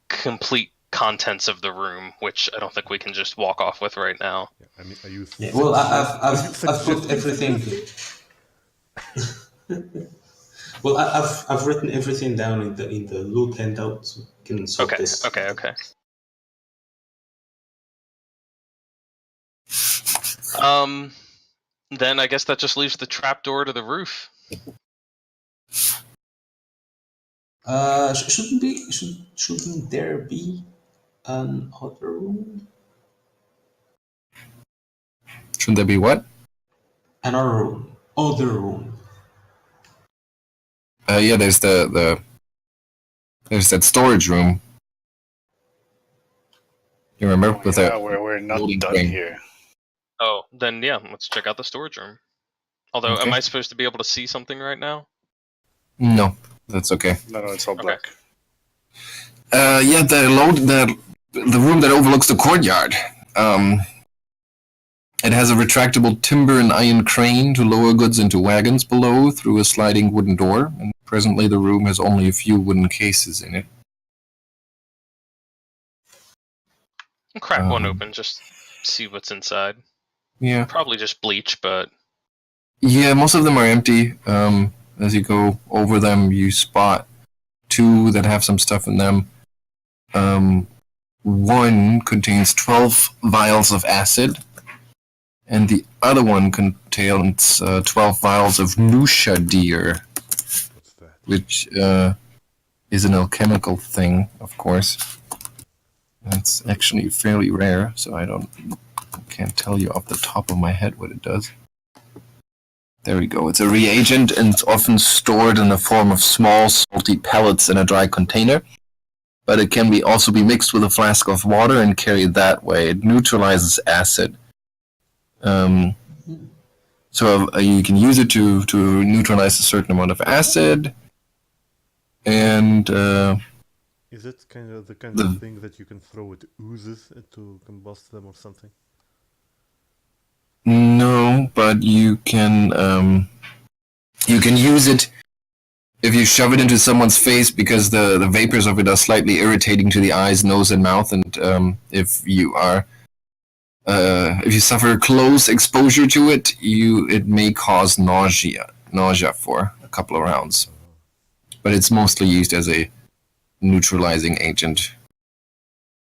complete contents of the room, which I don't think we can just walk off with right now. Yeah, I mean, are you? Yeah, well, I've put everything. Well, I've written everything down in the loot handout, so we can sort this. Okay. Then I guess that just leaves the trapdoor to the roof. Shouldn't there be an other room? Shouldn't there be what? Another room. Other room. Yeah, there's there's that storage room. You remember with Yeah, that? we're not loading done crane. here. Oh, then yeah, let's check out the storage room. Although, Okay. am I supposed to be able to see something right now? No, that's okay. No, it's all black. Yeah, the room that overlooks the courtyard. It has a retractable timber and iron crane to lower goods into wagons below through a sliding wooden door, and presently the room has only a few wooden cases in it. I'll crack one Um, open, just see what's inside. Yeah. Probably just bleach, but Yeah, most of them are empty. As you go over them, you spot 2 that have some stuff in them. One contains 12 vials of acid, and the other one contains 12 vials of Death, What's that? which is an alchemical thing, of course. It's actually fairly rare, so I can't tell you off the top of my head what it does. There we go. It's a reagent, and it's often stored in the form of small salty pellets in a dry container. But it can also be mixed with a flask of water and carried that way. It neutralizes acid. So you can use it to neutralize a certain amount of acid, and Is it kind of the kind of thing that you can throw at oozes to combust them or something? no, but you can use it if you shove it into someone's face, because the vapors of it are slightly irritating to the eyes, nose, and mouth, and if you suffer close exposure to it, it may cause nausea for a couple of rounds. But it's mostly used as a neutralizing agent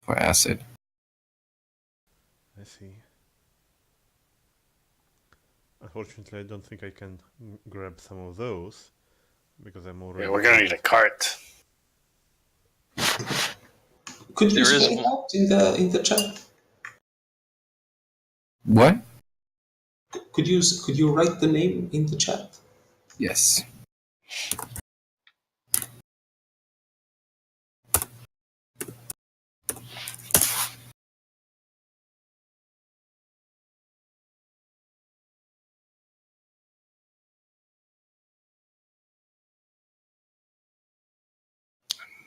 for acid. I see. Unfortunately, I don't think I can grab some of those because I'm already. Yeah, we're gonna need a cart. Could you There is spell it out in the chat? What? Could you write the name in the chat? Yes.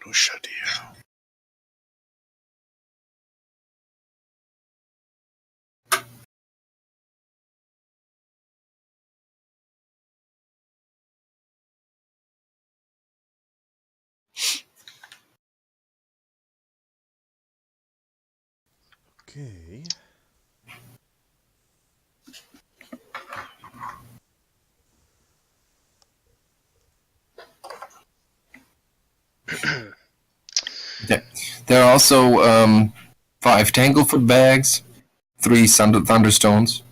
Nushadia. Okay. Okay. There are also 5 Tanglefoot bags, 3 Thunderstones,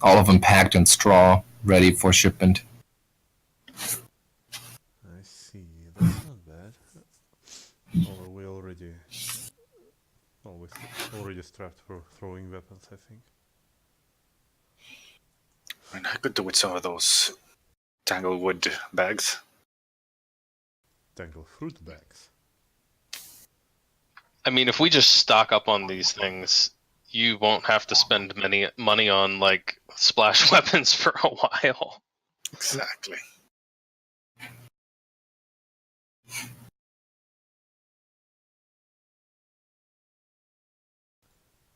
all of them packed in straw, ready for shipment. I see. That's not bad. Or we already strapped for throwing weapons, I think. I mean, I could do with some of those tanglewood bags. Tangle fruit bags. I mean, if we just stock up on these things, you won't have to spend many money on like splash weapons for a while. Exactly.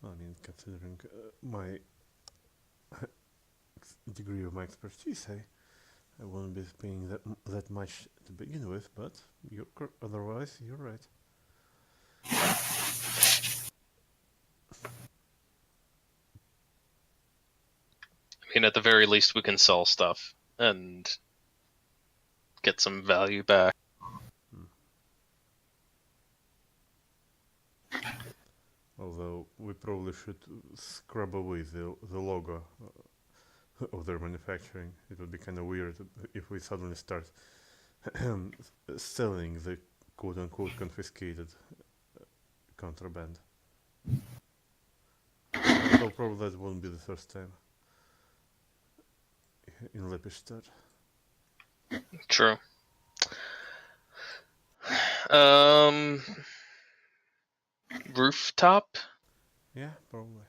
I mean, considering my degree of my expertise, I won't be paying that much to begin with, but otherwise, you're right. I mean, at the very least, we can sell stuff and get some value back. Although we probably should scrub away the logo of their manufacturing. It would be kind of weird if we suddenly start selling the quote-unquote confiscated contraband. Although probably that won't be the first time in Lepistad. True. Rooftop? Yeah, probably.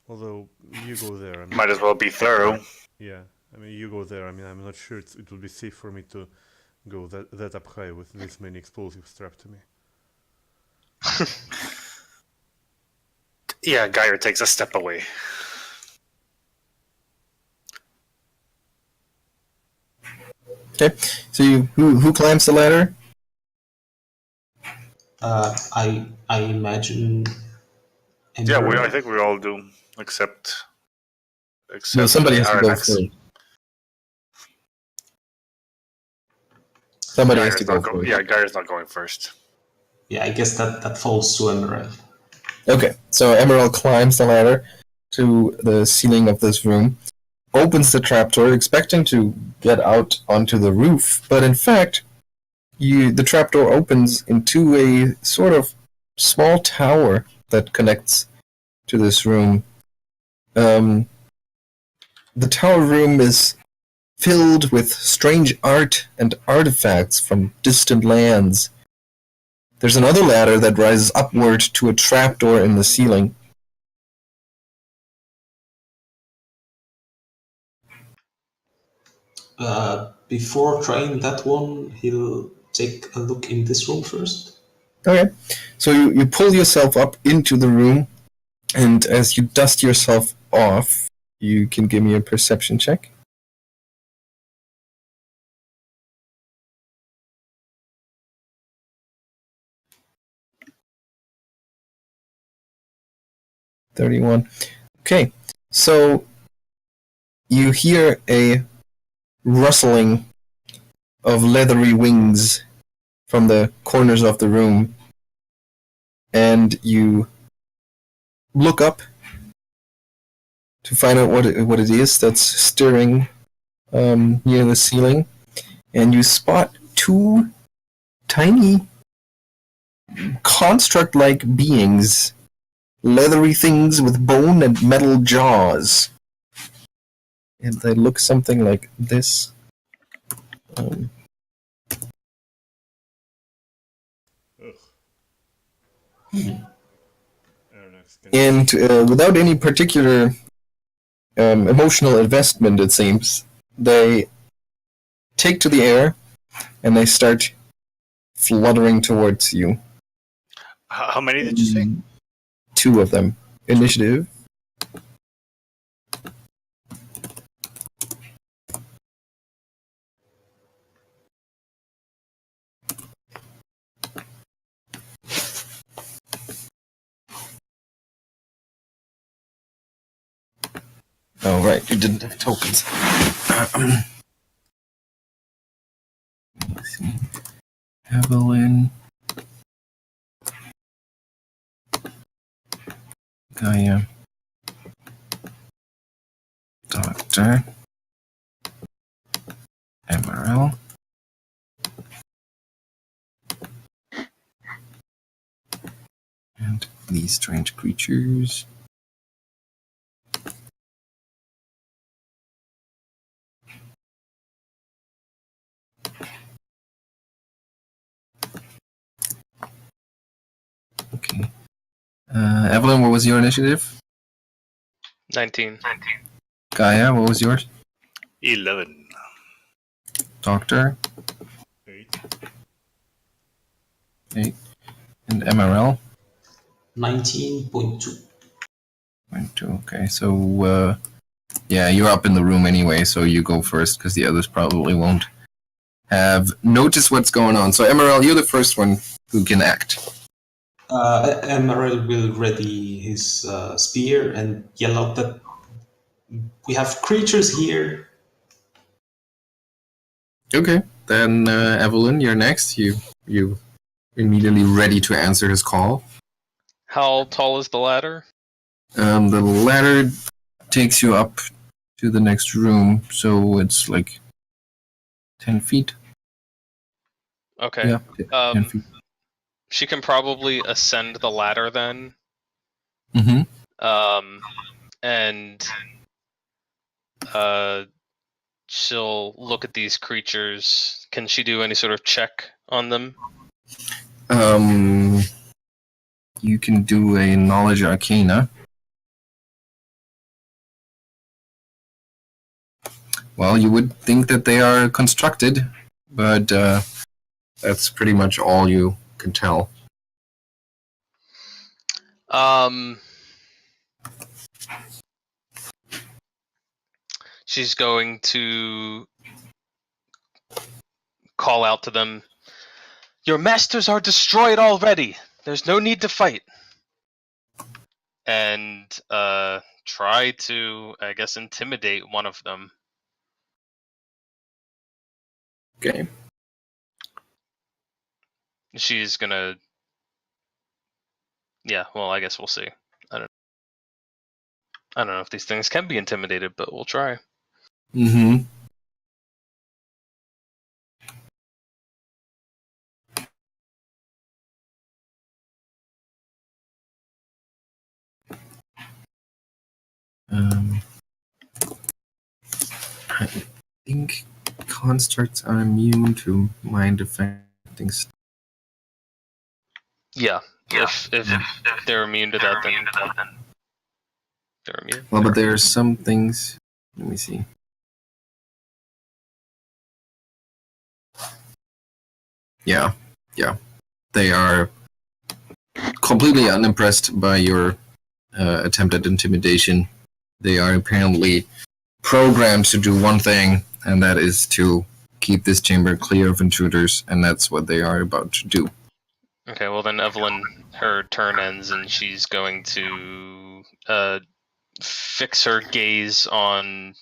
Although you go there, Might as well be thorough. Yeah, I mean you go there. I mean I'm not sure it would be safe for me to go that up high with this many explosives strapped to me. Yeah, Geier takes a step away. Okay, so who climbs the ladder? I imagine. Yeah, I think we all do, except No, somebody has to go Arronax. first. Somebody has to go first. Yeah, Geier's not going first. Yeah, I guess that falls to Emaírel. Okay, so Emaírel climbs the ladder to the ceiling of this room, opens the trapdoor, expecting to get out onto the roof, but in fact, the trapdoor opens into a sort of small tower that connects to this room. The tower room is filled with strange art and artifacts from distant lands. There's another ladder that rises upward to a trapdoor in the ceiling. Before trying that one, he'll take a look in this room first. Okay, so you pull yourself up into the room, and as you dust yourself off, you can give me a perception check. $31. Okay, so you hear a rustling of leathery wings from the corners of the room, and you look up to find out what it is that's stirring near the ceiling, and you spot two tiny construct-like beings, leathery things with bone and metal jaws, and they look something like this. And without any particular emotional investment, it seems, they take to the air and they start fluttering towards you. How many did you say? Two of them. Initiative. Oh, right, you didn't have tokens. Let's see. Evelyn. Geier. Doctor. Emaírel. And these strange creatures. Okay. Evelyn, what was your initiative? 19. Geier, what was yours? 11. Doctor? 8. 8. And Emaírel? 19.2. 2. Okay, so, yeah, you're up in the room anyway, so you go first, because the others probably won't have noticed what's going on. So, Emaírel, you're the first one who can act. Emaírel will ready his spear and yell out that we have creatures here. Okay, then Evelyn, you're next. You immediately ready to answer his call. How tall is the ladder? The ladder takes you up to the next room, so it's like 10 feet. Okay. Yeah, 10 feet. She can probably ascend the ladder then. Mm-hmm. And she'll look at these creatures. Can she do any sort of check on them? You can do a knowledge arcana. Well, you would think that they are constructed, but that's pretty much all you can tell. She's going to call out to them. Your masters are destroyed already. There's no need to fight. And try to, I guess, intimidate one of them. Okay. She's gonna... Yeah, well, I guess we'll see. I don't know if these things can be intimidated, but we'll try. Mm-hmm. I think constructs are immune to mind affecting stuff. Yeah, if they're immune to that, then they're immune. Well, but there are some things. Let me see. Yeah. They are completely unimpressed by your attempt at intimidation. They are apparently programmed to do one thing, and that is to keep this chamber clear of intruders, and that's what they are about to do. Okay, well then Evelyn, her turn ends, and she's going to fix her gaze on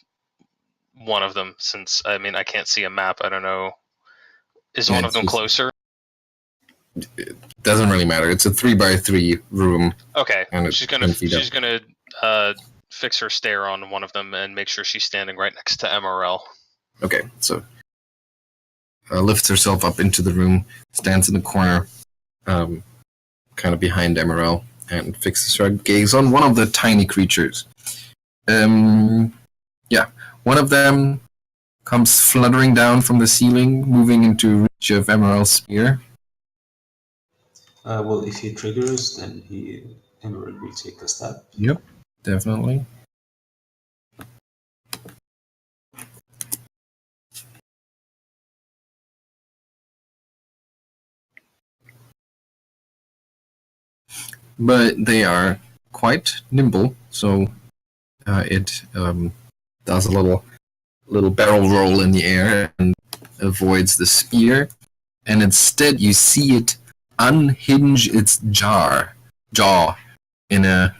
one of them, since, I mean, I can't see a map, I don't know. Is one of them closer? It doesn't really matter. It's a 3x3 room. Okay, And she's gonna fix her stare on one of them and make sure she's standing right next to Emaírel. Okay, so lifts herself up into the room, stands in the corner, kind of behind Emaírel, and fixes her gaze on one of the tiny creatures. One of them comes fluttering down from the ceiling, moving into reach of Emaírel's spear. Well, if he triggers, then Emaírel will take a stab. Yep, definitely. But they are quite nimble, so it does a little barrel roll in the air and avoids the spear, and instead you see it unhinge its jaw in a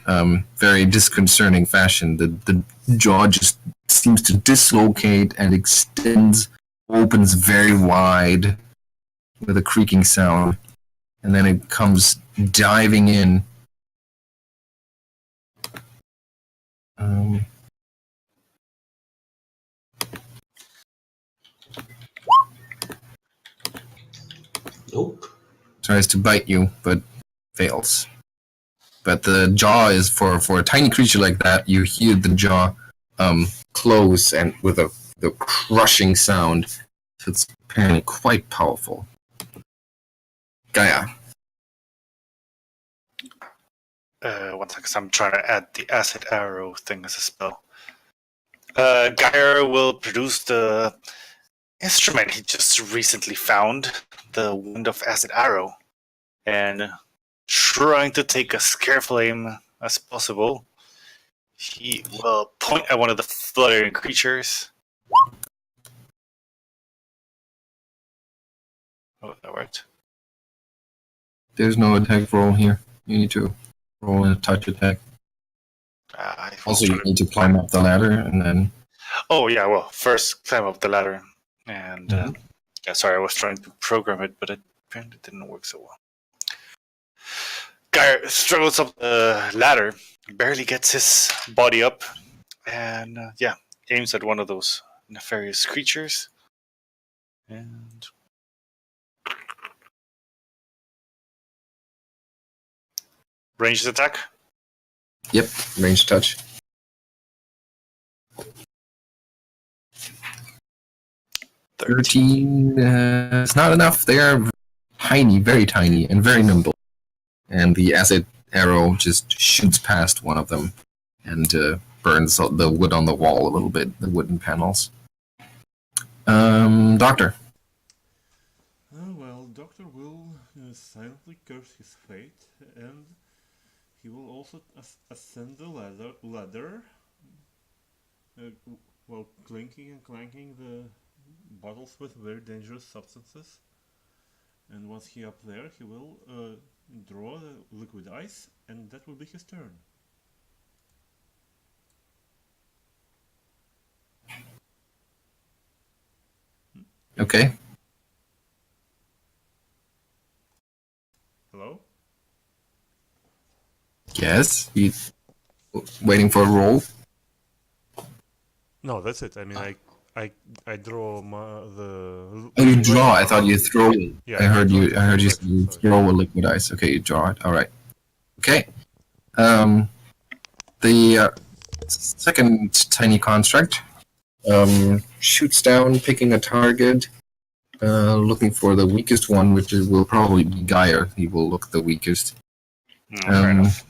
very disconcerting fashion. The jaw just seems to dislocate and opens very wide with a creaking sound, and then it comes diving in. Nope. Tries to bite you, but fails. But the jaw is for a tiny creature like that. You hear the jaw close and with the crushing sound. So it's apparently quite powerful. Geier. One second, I'm trying to add the acid arrow thing as a spell. Geier will produce the instrument he just recently found, the Wind of Acid Arrow, and trying to take as careful aim as possible, he will point at one of the fluttering creatures. Oh, that worked. There's no attack roll here. You need to roll a touch attack. Also, you need to climb up the ladder and then... Oh, yeah, well, first climb up the ladder. And, sorry, I was trying to program it, but it apparently didn't work so well. Geier struggles up the ladder, barely gets his body up, and, aims at one of those nefarious creatures. And... ranged attack? Yep, ranged touch. 13 is not enough. They are tiny, very tiny, and very nimble. And the acid arrow just shoots past one of them and burns the wood on the wall a little bit, the wooden panels. Doctor. Well, Doctor will silently curse his fate, and he will also ascend the ladder while clinking and clanking the bottles with very dangerous substances. And once he up there, he will draw the liquid ice, and that will be his turn. Okay. Hello? Yes. You waiting for a roll? No, that's it. I mean, I draw the. Oh, you draw. I thought you throw. Yeah, I heard draw you. it I heard you with say you sorry. throw a liquid ice. Okay, you draw it. All right. Okay. The second tiny construct shoots down, picking a target, looking for the weakest one, which will probably be Geier. He will look the weakest. Fair enough.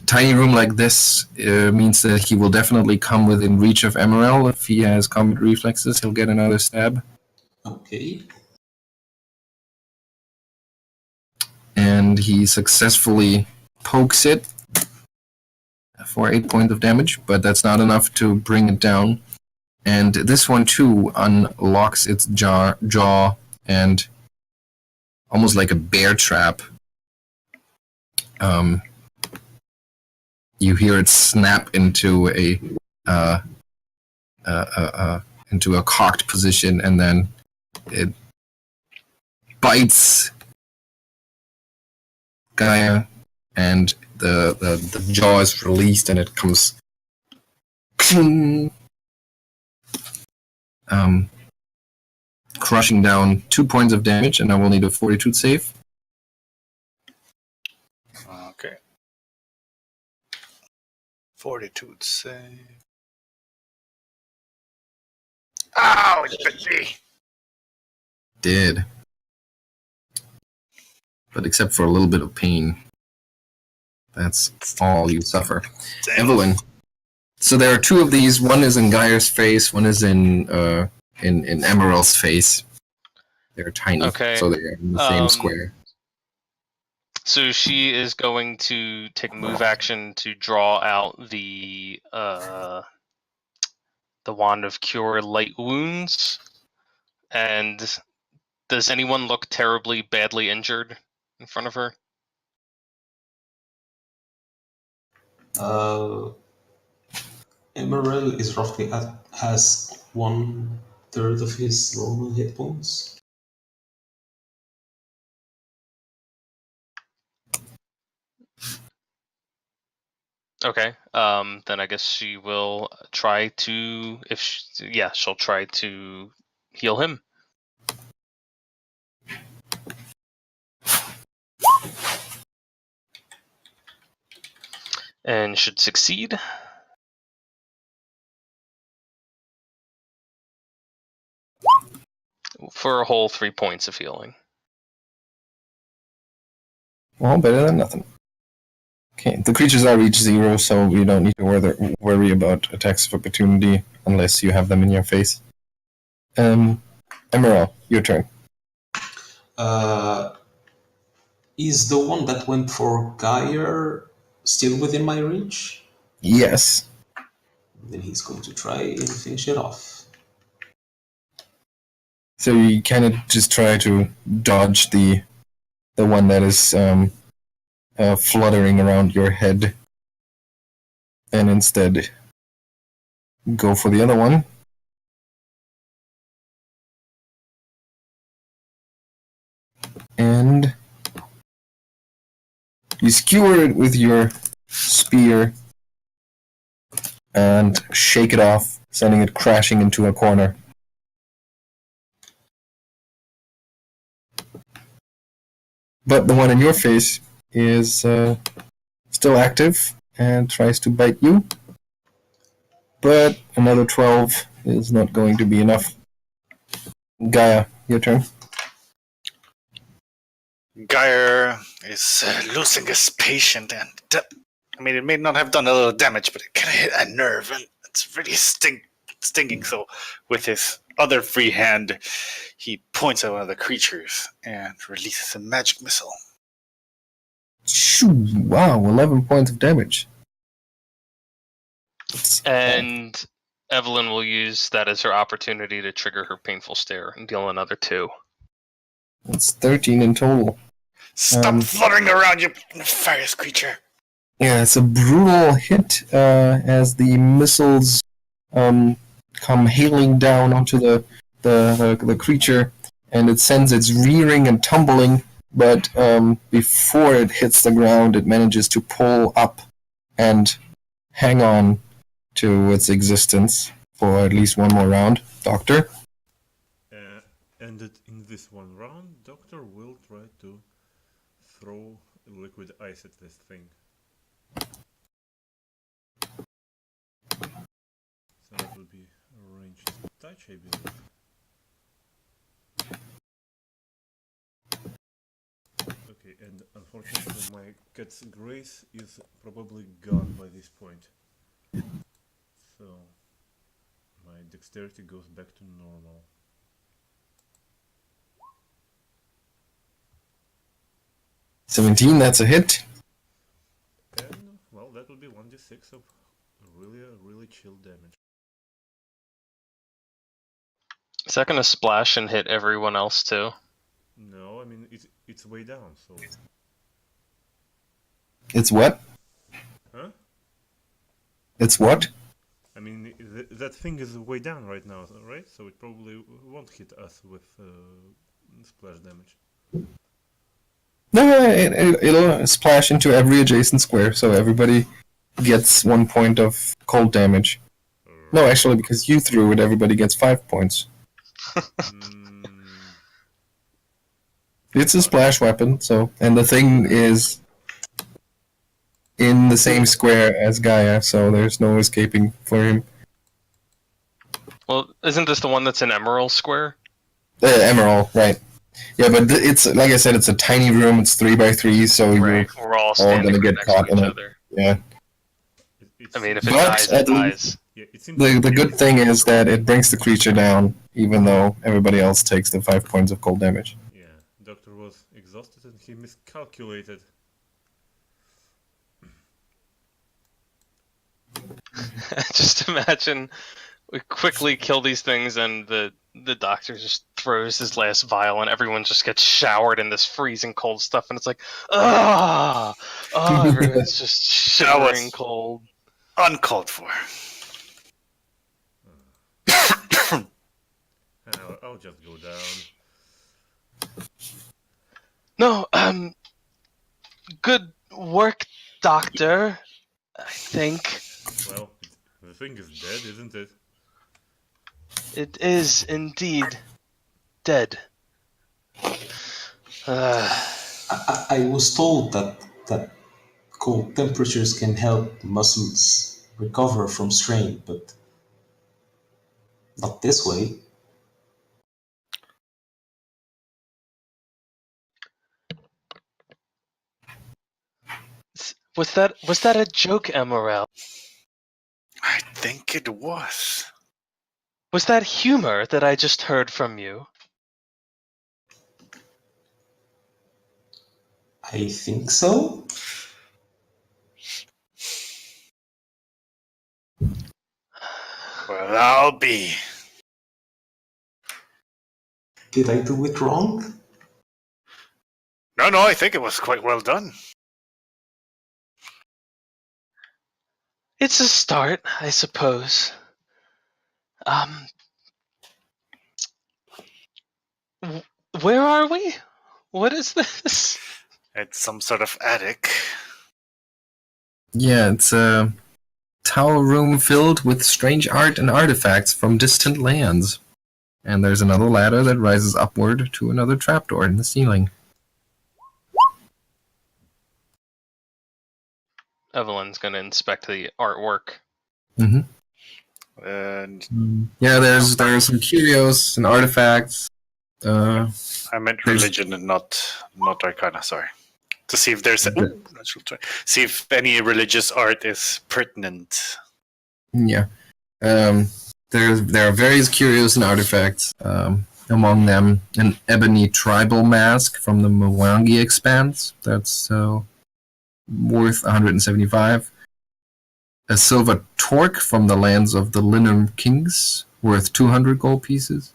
Tiny room like this means that he will definitely come within reach of Emaírel. If he has combat reflexes, he'll get another stab. Okay. And he successfully pokes it for 8 points of damage, but that's not enough to bring it down. And this one too unlocks its jaw and almost like a bear trap. You hear it snap into a cocked position, and then it bites Gaia, and the jaw is released, and it comes crushing down 2 points of damage, and I will need a fortitude save. Okay. Fortitude save. Ow, it bit me. Did. But except for a little bit of pain, that's all you suffer. Damn. Evelyn. So there are two of these. One is in Geier's face. One is in Emaírel's face. They're tiny, Okay, so they're in the same square. So she is going to take a move action to draw out the Wand of Cure Light Wounds. And does anyone look terribly badly injured in front of her? Emaírel is roughly has 1/3 of his normal hit points. Okay, then I guess she will try to, she'll try to heal him. And should succeed. For a whole 3 points of healing. Well, better than nothing. Okay, the creatures are reach 0, so you don't need to worry about attacks of opportunity unless you have them in your face. Emaírel, your turn. Is the one that went for Geier still within my reach? Yes. Then he's going to try and finish it off. So you kind of just try to dodge the one that is fluttering around your head, and instead go for the other one. And you skewer it with your spear and shake it off, sending it crashing into a corner. But the one in your face is still active and tries to bite you. But another 12 is not going to be enough. Gaia, your turn. Geier is losing his patient, and I mean, it may not have done a little damage, but it kind of hit a nerve, and it's really stinging. So, with his other free hand, he points at one of the creatures and releases a magic missile. Shoo, wow, 11 points of damage. And Evelyn will use that as her opportunity to trigger her painful stare and deal another 2. It's 13 in total. Stop fluttering around, you nefarious creature! Yeah, it's a brutal hit as the missiles come hailing down onto the the creature, and it sends its rearing and tumbling, but before it hits the ground, it manages to pull up and hang on to its existence for at least one more round. Doctor? And in this one round, Doctor will try to throw liquid ice at this thing. So that would be a ranged touch, I believe. Okay, and unfortunately my cat's grace is probably gone by this point. So my dexterity goes back to normal. $17, that's a hit. And, well, that would be 1d6 of really chill damage. Is that gonna splash and hit everyone else too? No, I mean, it's way down, so... It's what? Huh? It's what? I mean, that thing is way down right now, right? So it probably won't hit us with splash damage. No, it'll splash into every adjacent square, so everybody gets 1 point of cold damage. No, actually, because you threw it, everybody gets 5 points. It's a splash weapon, so... And the thing is in the same square as Geier, so there's no escaping for him. Well, isn't this the one that's in Emaírel Square? Emaírel, right. Yeah, but it's, like I said, it's a tiny room, it's 3x3, so Right, we're all standing gonna get next caught to in each it. other. Yeah. I mean, if it But dies, it dies. Yeah, it seems The good thing is that it brings the creature down, even though everybody else takes the 5 points of cold damage. Yeah, Doctor was exhausted and he miscalculated. Just imagine we quickly kill these things and the doctor just throws his last vial and everyone just gets showered in this freezing cold stuff and it's like, everyone's just shivering cold. Uncalled for. I'll just go down. No, good work, Doctor. I think. Well, the thing is dead, isn't it? It is indeed dead. I was told that cold temperatures can help muscles recover from strain, but not this way. Was that a joke, Emaírel? I think it was. Was that humor that I just heard from you? I think so. Well, I'll be. Did I do it wrong? No, I think it was quite well done. It's a start, I suppose. Where are we? What is this? It's some sort of attic. Yeah, it's a tower room filled with strange art and artifacts from distant lands. And there's another ladder that rises upward to another trapdoor in the ceiling. Evelyn's gonna inspect the artwork. Mm-hmm. And Yeah, there's some curios and artifacts. I meant religion and not arcana. Sorry, to see if there's see if any religious art is pertinent. Yeah, there are various curios and artifacts. Among them, an ebony tribal mask from the Mwangi Expanse. That's worth 175. A silver torque from the lands of the Linum Kings, worth 200 gold pieces.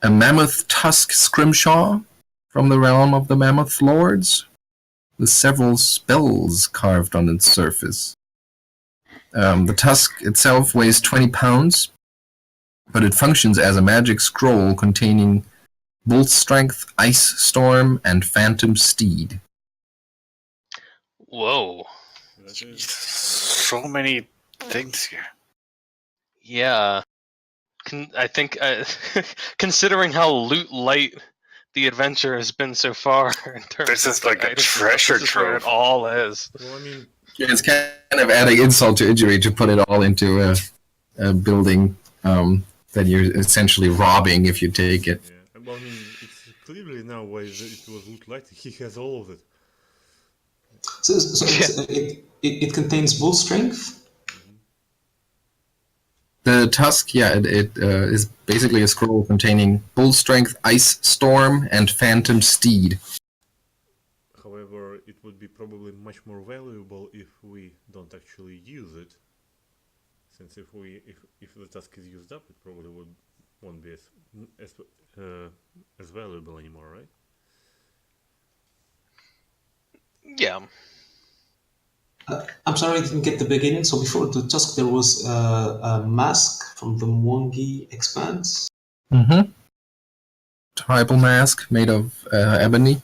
A mammoth tusk scrimshaw from the realm of the Mammoth Lords, with several spells carved on its surface. The tusk itself weighs 20 pounds, but it functions as a magic scroll containing Bull Strength, Ice Storm, and Phantom Steed. Whoa. That is, So many things here. Yeah. I think, considering how loot light the adventure has been so far, in terms This is of like a items, treasure this is where it trove. all is. well, I mean, It's kind of adding insult to injury to put it all into a building that you're essentially robbing if you take it. yeah. Well, I mean, it's clearly now why it was loot light. He has all of it. So it contains bull strength. The tusk, yeah, it is basically a scroll containing Bull Strength, Ice Storm, and Phantom Steed. However, it would be probably much more valuable if we don't actually use it. Since if the task is used up, it probably won't be as valuable anymore, right? Yeah. I'm sorry I didn't get the beginning. So before the tusk, there was a mask from the Mwangi Expanse. Mm-hmm. Tribal mask made of ebony.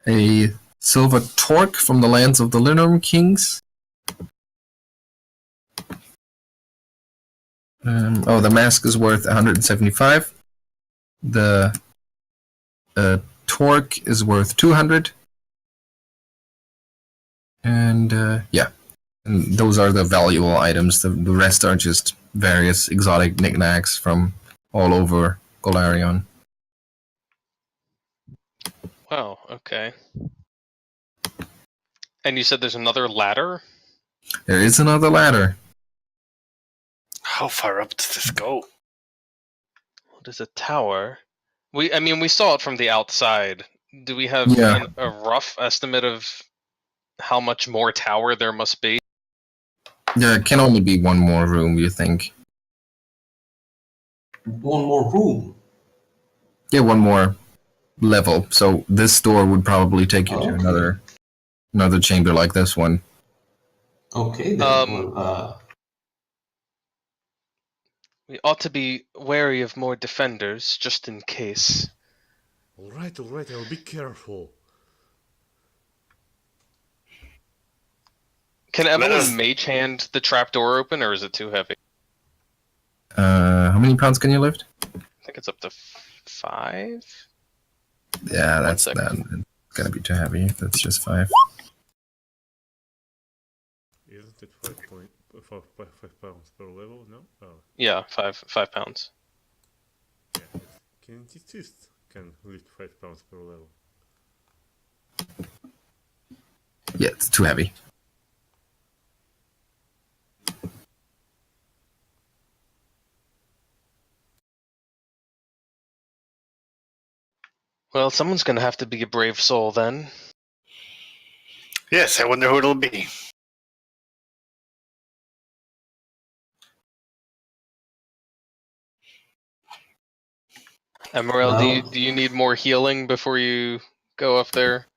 A silver torque from the lands of the Linum Kings. The mask is worth 175. The torque is worth 200. And yeah, and those are the valuable items. The rest are just various exotic knickknacks from all over Golarion. Wow, okay. And you said there's another ladder? There is another ladder. How far up does this go? What is a tower? We saw it from the outside. Do we have Yeah. a rough estimate of how much more tower there must be? There can only be one more room, you think? One more room. Yeah, one more level. So this door would probably take you to Okay. another chamber like this one. Okay, then. We ought to be wary of more defenders, just in case. All right, I'll be careful. Can Let us- Evelyn mage hand the trap door open, or is it too heavy? How many pounds can you lift? I think it's up to 5? Yeah, One that's second. gonna be too heavy. That's just 5. Isn't it 5 pounds per level? No. Oh, Yeah, 5 pounds. yeah. Kineticist can lift 5 pounds per level. Yeah, it's too heavy. Well, someone's gonna have to be a brave soul then. Yes, I wonder who it'll be. Emaírel, Well- do you need more healing before you go up there?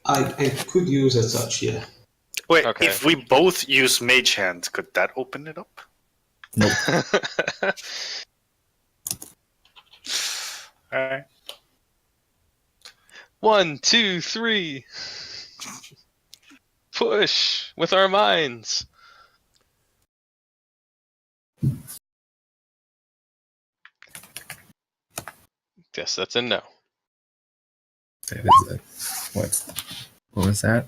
I could use a touch, yeah. Wait, Okay. if we both use Mage Hand, could that open it up? Alright. 1, 2, 3. Push with our minds. Guess that's a no. That is it. What was that?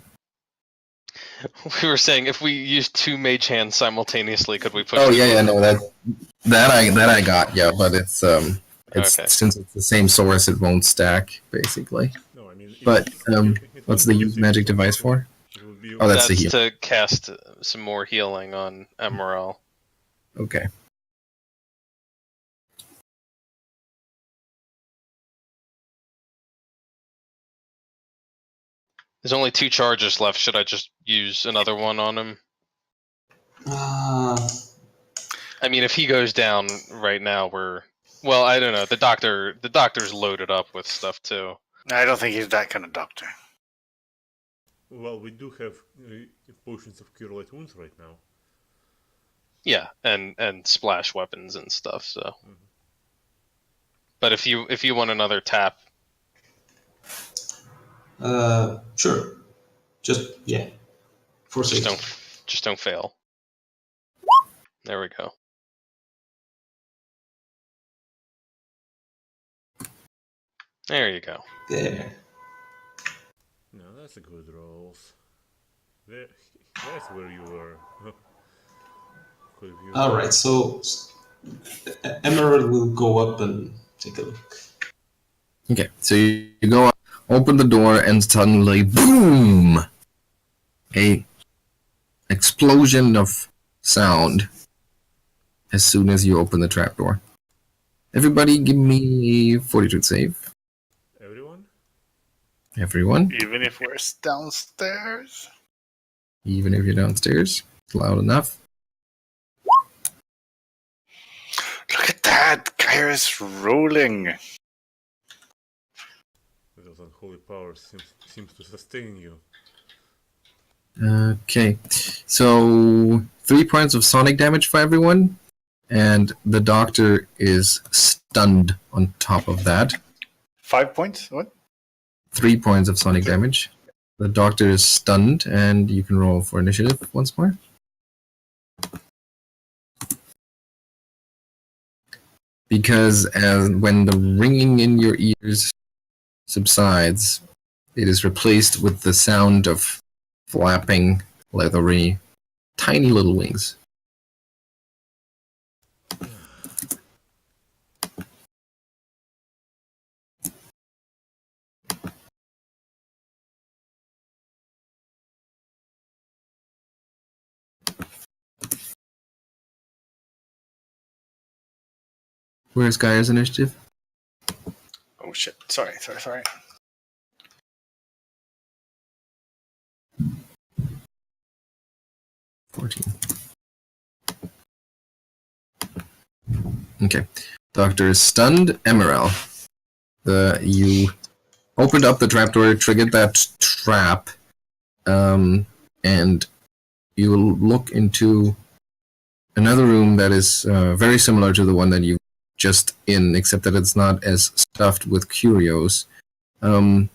We were saying if we use 2 mage hands simultaneously, could we push? Oh it? yeah, no, that I got, yeah, but it's Okay. since it's the same source, it won't stack basically. No, I mean. But it what's would the be use magic device for? It would be Oh, that's the That's heal. to cast some more healing on Emaírel. Okay. There's only 2 charges left. Should I just use another one on him? I mean, if he goes down right now, well, I don't know. The doctor's loaded up with stuff too. I don't think he's that kind of doctor. Well, we do have potions of cure light wounds right now. Yeah, and splash weapons and stuff. So, but if you want another tap, Sure. Just yeah. For safety. just don't fail. There we go. There you go. There. No, that's a good rolls. That's where you were. All right. So Emaṛel will go up and take a look. Okay, so you go up, open the door, and suddenly, boom! A explosion of sound as soon as you open the trapdoor. Everybody give me a fortitude save. Everyone? Everyone, Even if we're downstairs? even if you're downstairs, it's loud enough. Look at that! Geier is rolling! Those unholy powers seems to sustain you. Okay, so 3 points of sonic damage for everyone, and the doctor is stunned on top of that. 5 points? What? 3 points of sonic damage. The doctor is stunned, and you can roll for initiative once more. Because when the ringing in your ears subsides, it is replaced with the sound of flapping, leathery, tiny little wings. Where's Geier's initiative? Oh shit. Sorry. 14. Okay. Doctor is stunned. Emaṛel. You opened up the trapdoor, triggered that trap, and you look into another room that is very similar to the one that you just in, except that it's not as stuffed with curios. There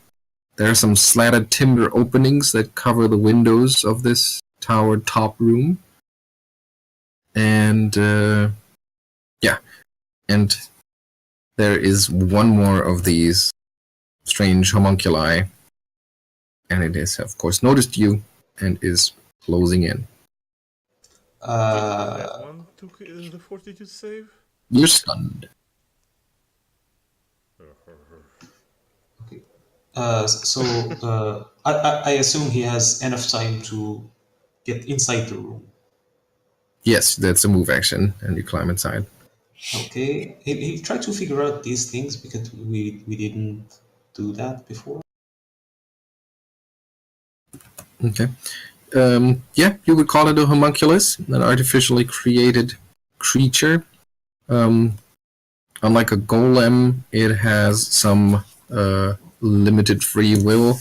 are some slatted timber openings that cover the windows of this towered top room. And and there is one more of these strange homunculi, and it has, of course, noticed you and is closing in. That one took the fortitude save? You're stunned. Okay. I assume he has enough time to get inside the room. Yes, that's a move action, and you climb inside. Okay. He tried to figure out these things because we didn't do that before. Okay. Yeah, you would call it a homunculus, an artificially created creature. Unlike a golem, it has some limited free will.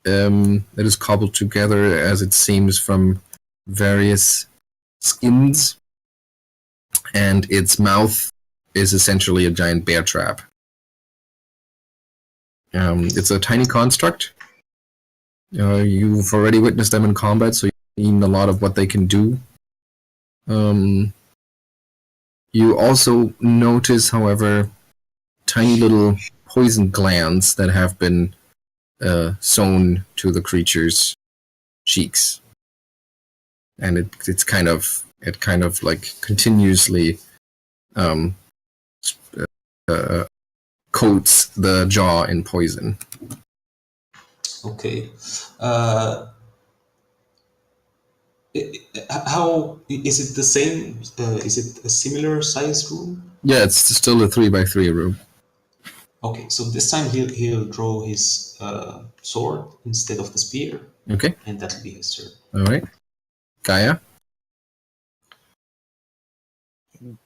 It is cobbled together, as it seems, from various skins, and its mouth is essentially a giant bear trap. It's a tiny construct. You've already witnessed them in combat, so you've seen a lot of what they can do. You also notice, however, tiny little poison glands that have been sewn to the creature's cheeks, and it kind of like continuously coats the jaw in poison. Okay. How is it the same? Is it a similar sized room? Yeah, it's still a 3x3 room. Okay, so this time he'll draw his sword instead of the spear, Okay, and that'll be his turn. all right. Geier.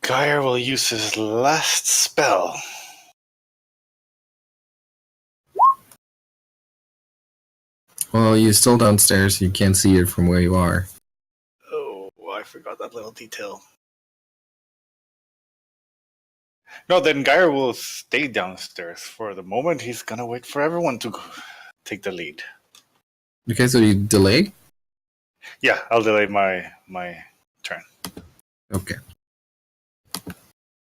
Geier will use his last spell. Well, you're still downstairs. You can't see it from where you are. Oh, I forgot that little detail. No, then Geier will stay downstairs for the moment. He's gonna wait for everyone to take the lead. Okay, so you delay? Yeah, I'll delay my turn. Okay.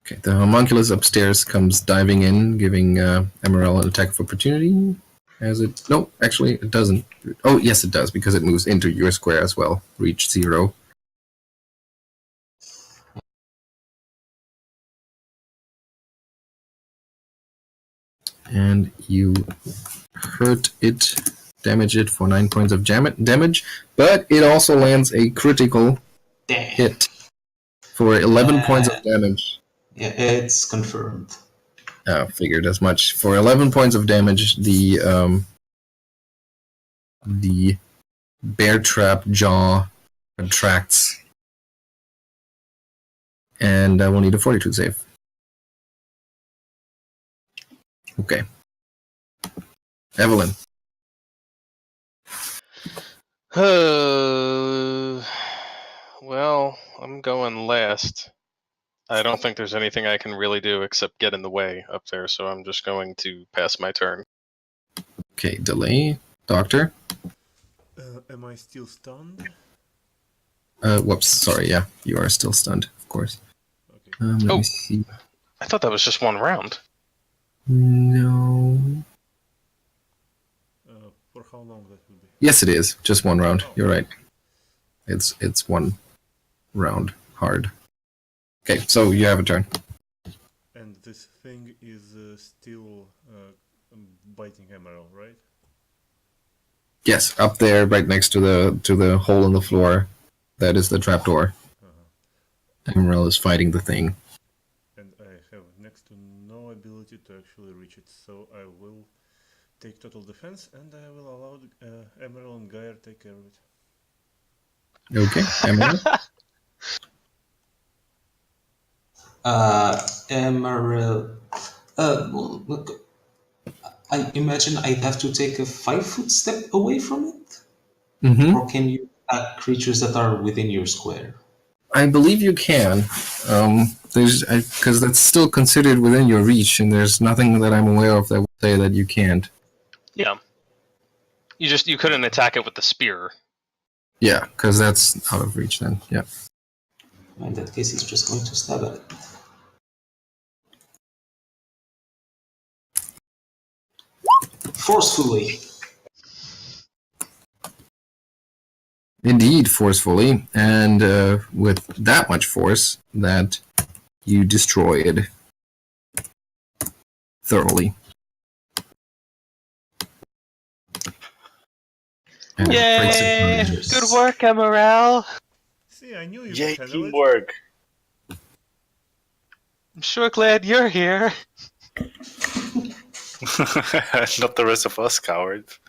Okay, the homunculus upstairs comes diving in, giving Emaírel an attack of opportunity. Has it? No, actually, it doesn't. Oh, yes, it does, because it moves into your square as well. Reach 0. And you hurt it, damage it for 9 points of damage, but it also lands a critical Damn. hit for 11 points of damage. Yeah, it's confirmed. Figured as much. For 11 points of damage, the bear trap jaw contracts, and I will need a fortitude save. Okay. Evelyn. Well, I'm going last. I don't think there's anything I can really do except get in the way up there, so I'm just going to pass my turn. Okay, delay. Doctor. Am I still stunned? Whoops, sorry, yeah. You are still stunned, of course. Okay. Let me see. I thought that was just one round. No. For how long that will be? Yes, it is. Just one round. Oh. You're right. It's one round hard. Okay, so you have a turn. And this thing is still biting Emaírel, right? Yes, up there, right next to the hole in the floor. That is the trapdoor. Emaírel is fighting the thing. And I have next to no ability to actually reach it, so I will take total defense, and I will allow Emaírel and Geier take care of it. Okay, Emaírel. Emaírel. Well, look, I imagine I'd have to take a 5-foot step away from it? Mm-hmm. Or can you attack creatures that are within your square? I believe you can. Because that's still considered within your reach, and there's nothing that I'm aware of that would say that you can't. Yeah. You couldn't attack it with the spear. Yeah, because that's out of reach then. Yeah. In that case, he's just going to stab at it. Forcefully. Indeed, forcefully, and with that much force that you destroy it thoroughly. And it breaks Yay! it apart. Good work, Emaírel. See, I knew you Yay, could handle it. teamwork! I'm sure glad you're here. Not the rest of us cowards.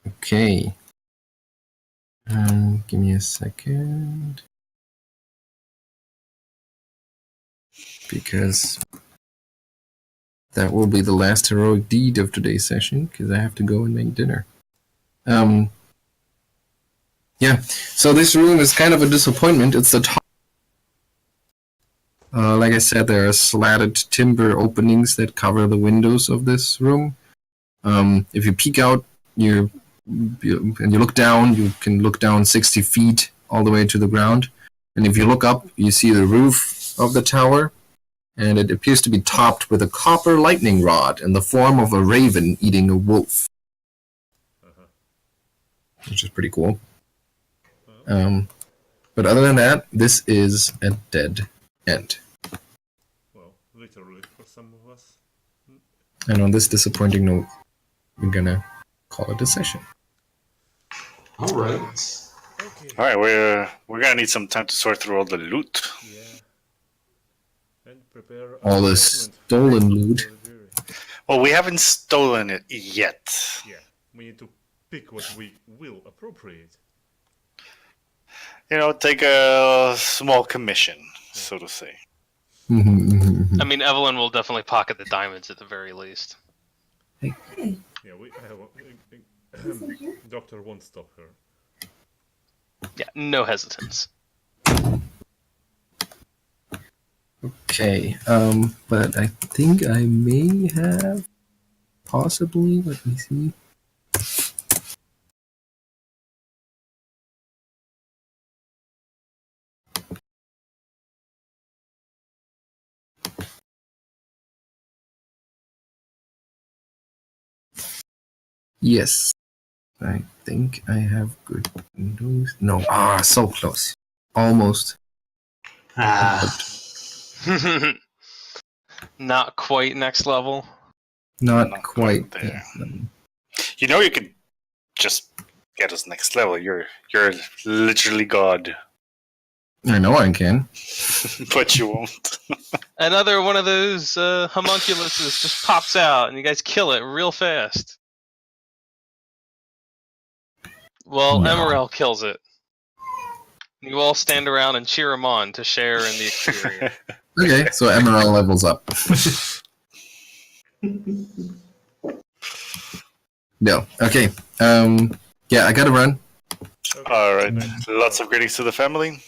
Okay. Give me a second. Because that will be the last heroic deed of today's session, because I have to go and make dinner. Yeah, so this room is kind of a disappointment. It's the top. Like I said, there are slatted timber openings that cover the windows of this room. If you peek out, and you look down, you can look down 60 feet all the way to the ground. And if you look up, you see the roof of the tower, and it appears to be topped with a copper lightning rod in the form of a raven eating a wolf. Which is pretty cool. But other than that, this is a dead end. Well, literally for some of us. And on this disappointing note, we're gonna call it a session. All right. Okay. All right, we're gonna need some time to sort through all the loot. Yeah. And prepare All our this equipment stolen for loot. delivery. Well, we haven't stolen it yet. Yeah, we need to pick what we will appropriate. You know, take a small commission, so to say. I mean, Evelyn will definitely pocket the diamonds at the very least. Yeah, we have Doctor won't stop her. Yeah, no hesitance. Okay, but I think I may have possibly. Let me see. Yes, I think I have good windows. No, so close. Almost. Ah, Not quite next level. Not Not quite quite there. there. You know, you could just get us next level. You're literally God, I know I can. but you won't. Another one of those homunculuses just pops out, and you guys kill it real fast. Well, No. Emaírel kills it. You all stand around and cheer him on to share in the experience. Okay, so Emaírel levels up. No. Okay. Yeah, I gotta run. All right. Lots of greetings to the family.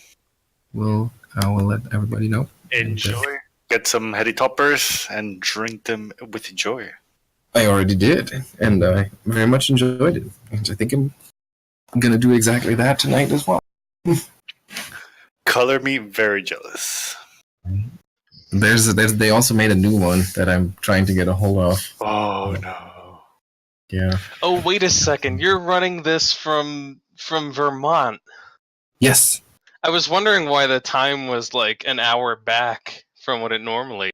Well, I will let everybody know. Enjoy. Get some heady toppers and drink them with joy. I already did, and I very much enjoyed it. And I think I'm gonna do exactly that tonight as well. Color me very jealous. There's they also made a new one that I'm trying to get a hold of. Oh no. Yeah. Oh, wait a second. You're running this from Vermont. Yes. I was wondering why the time was like an hour back from what it normally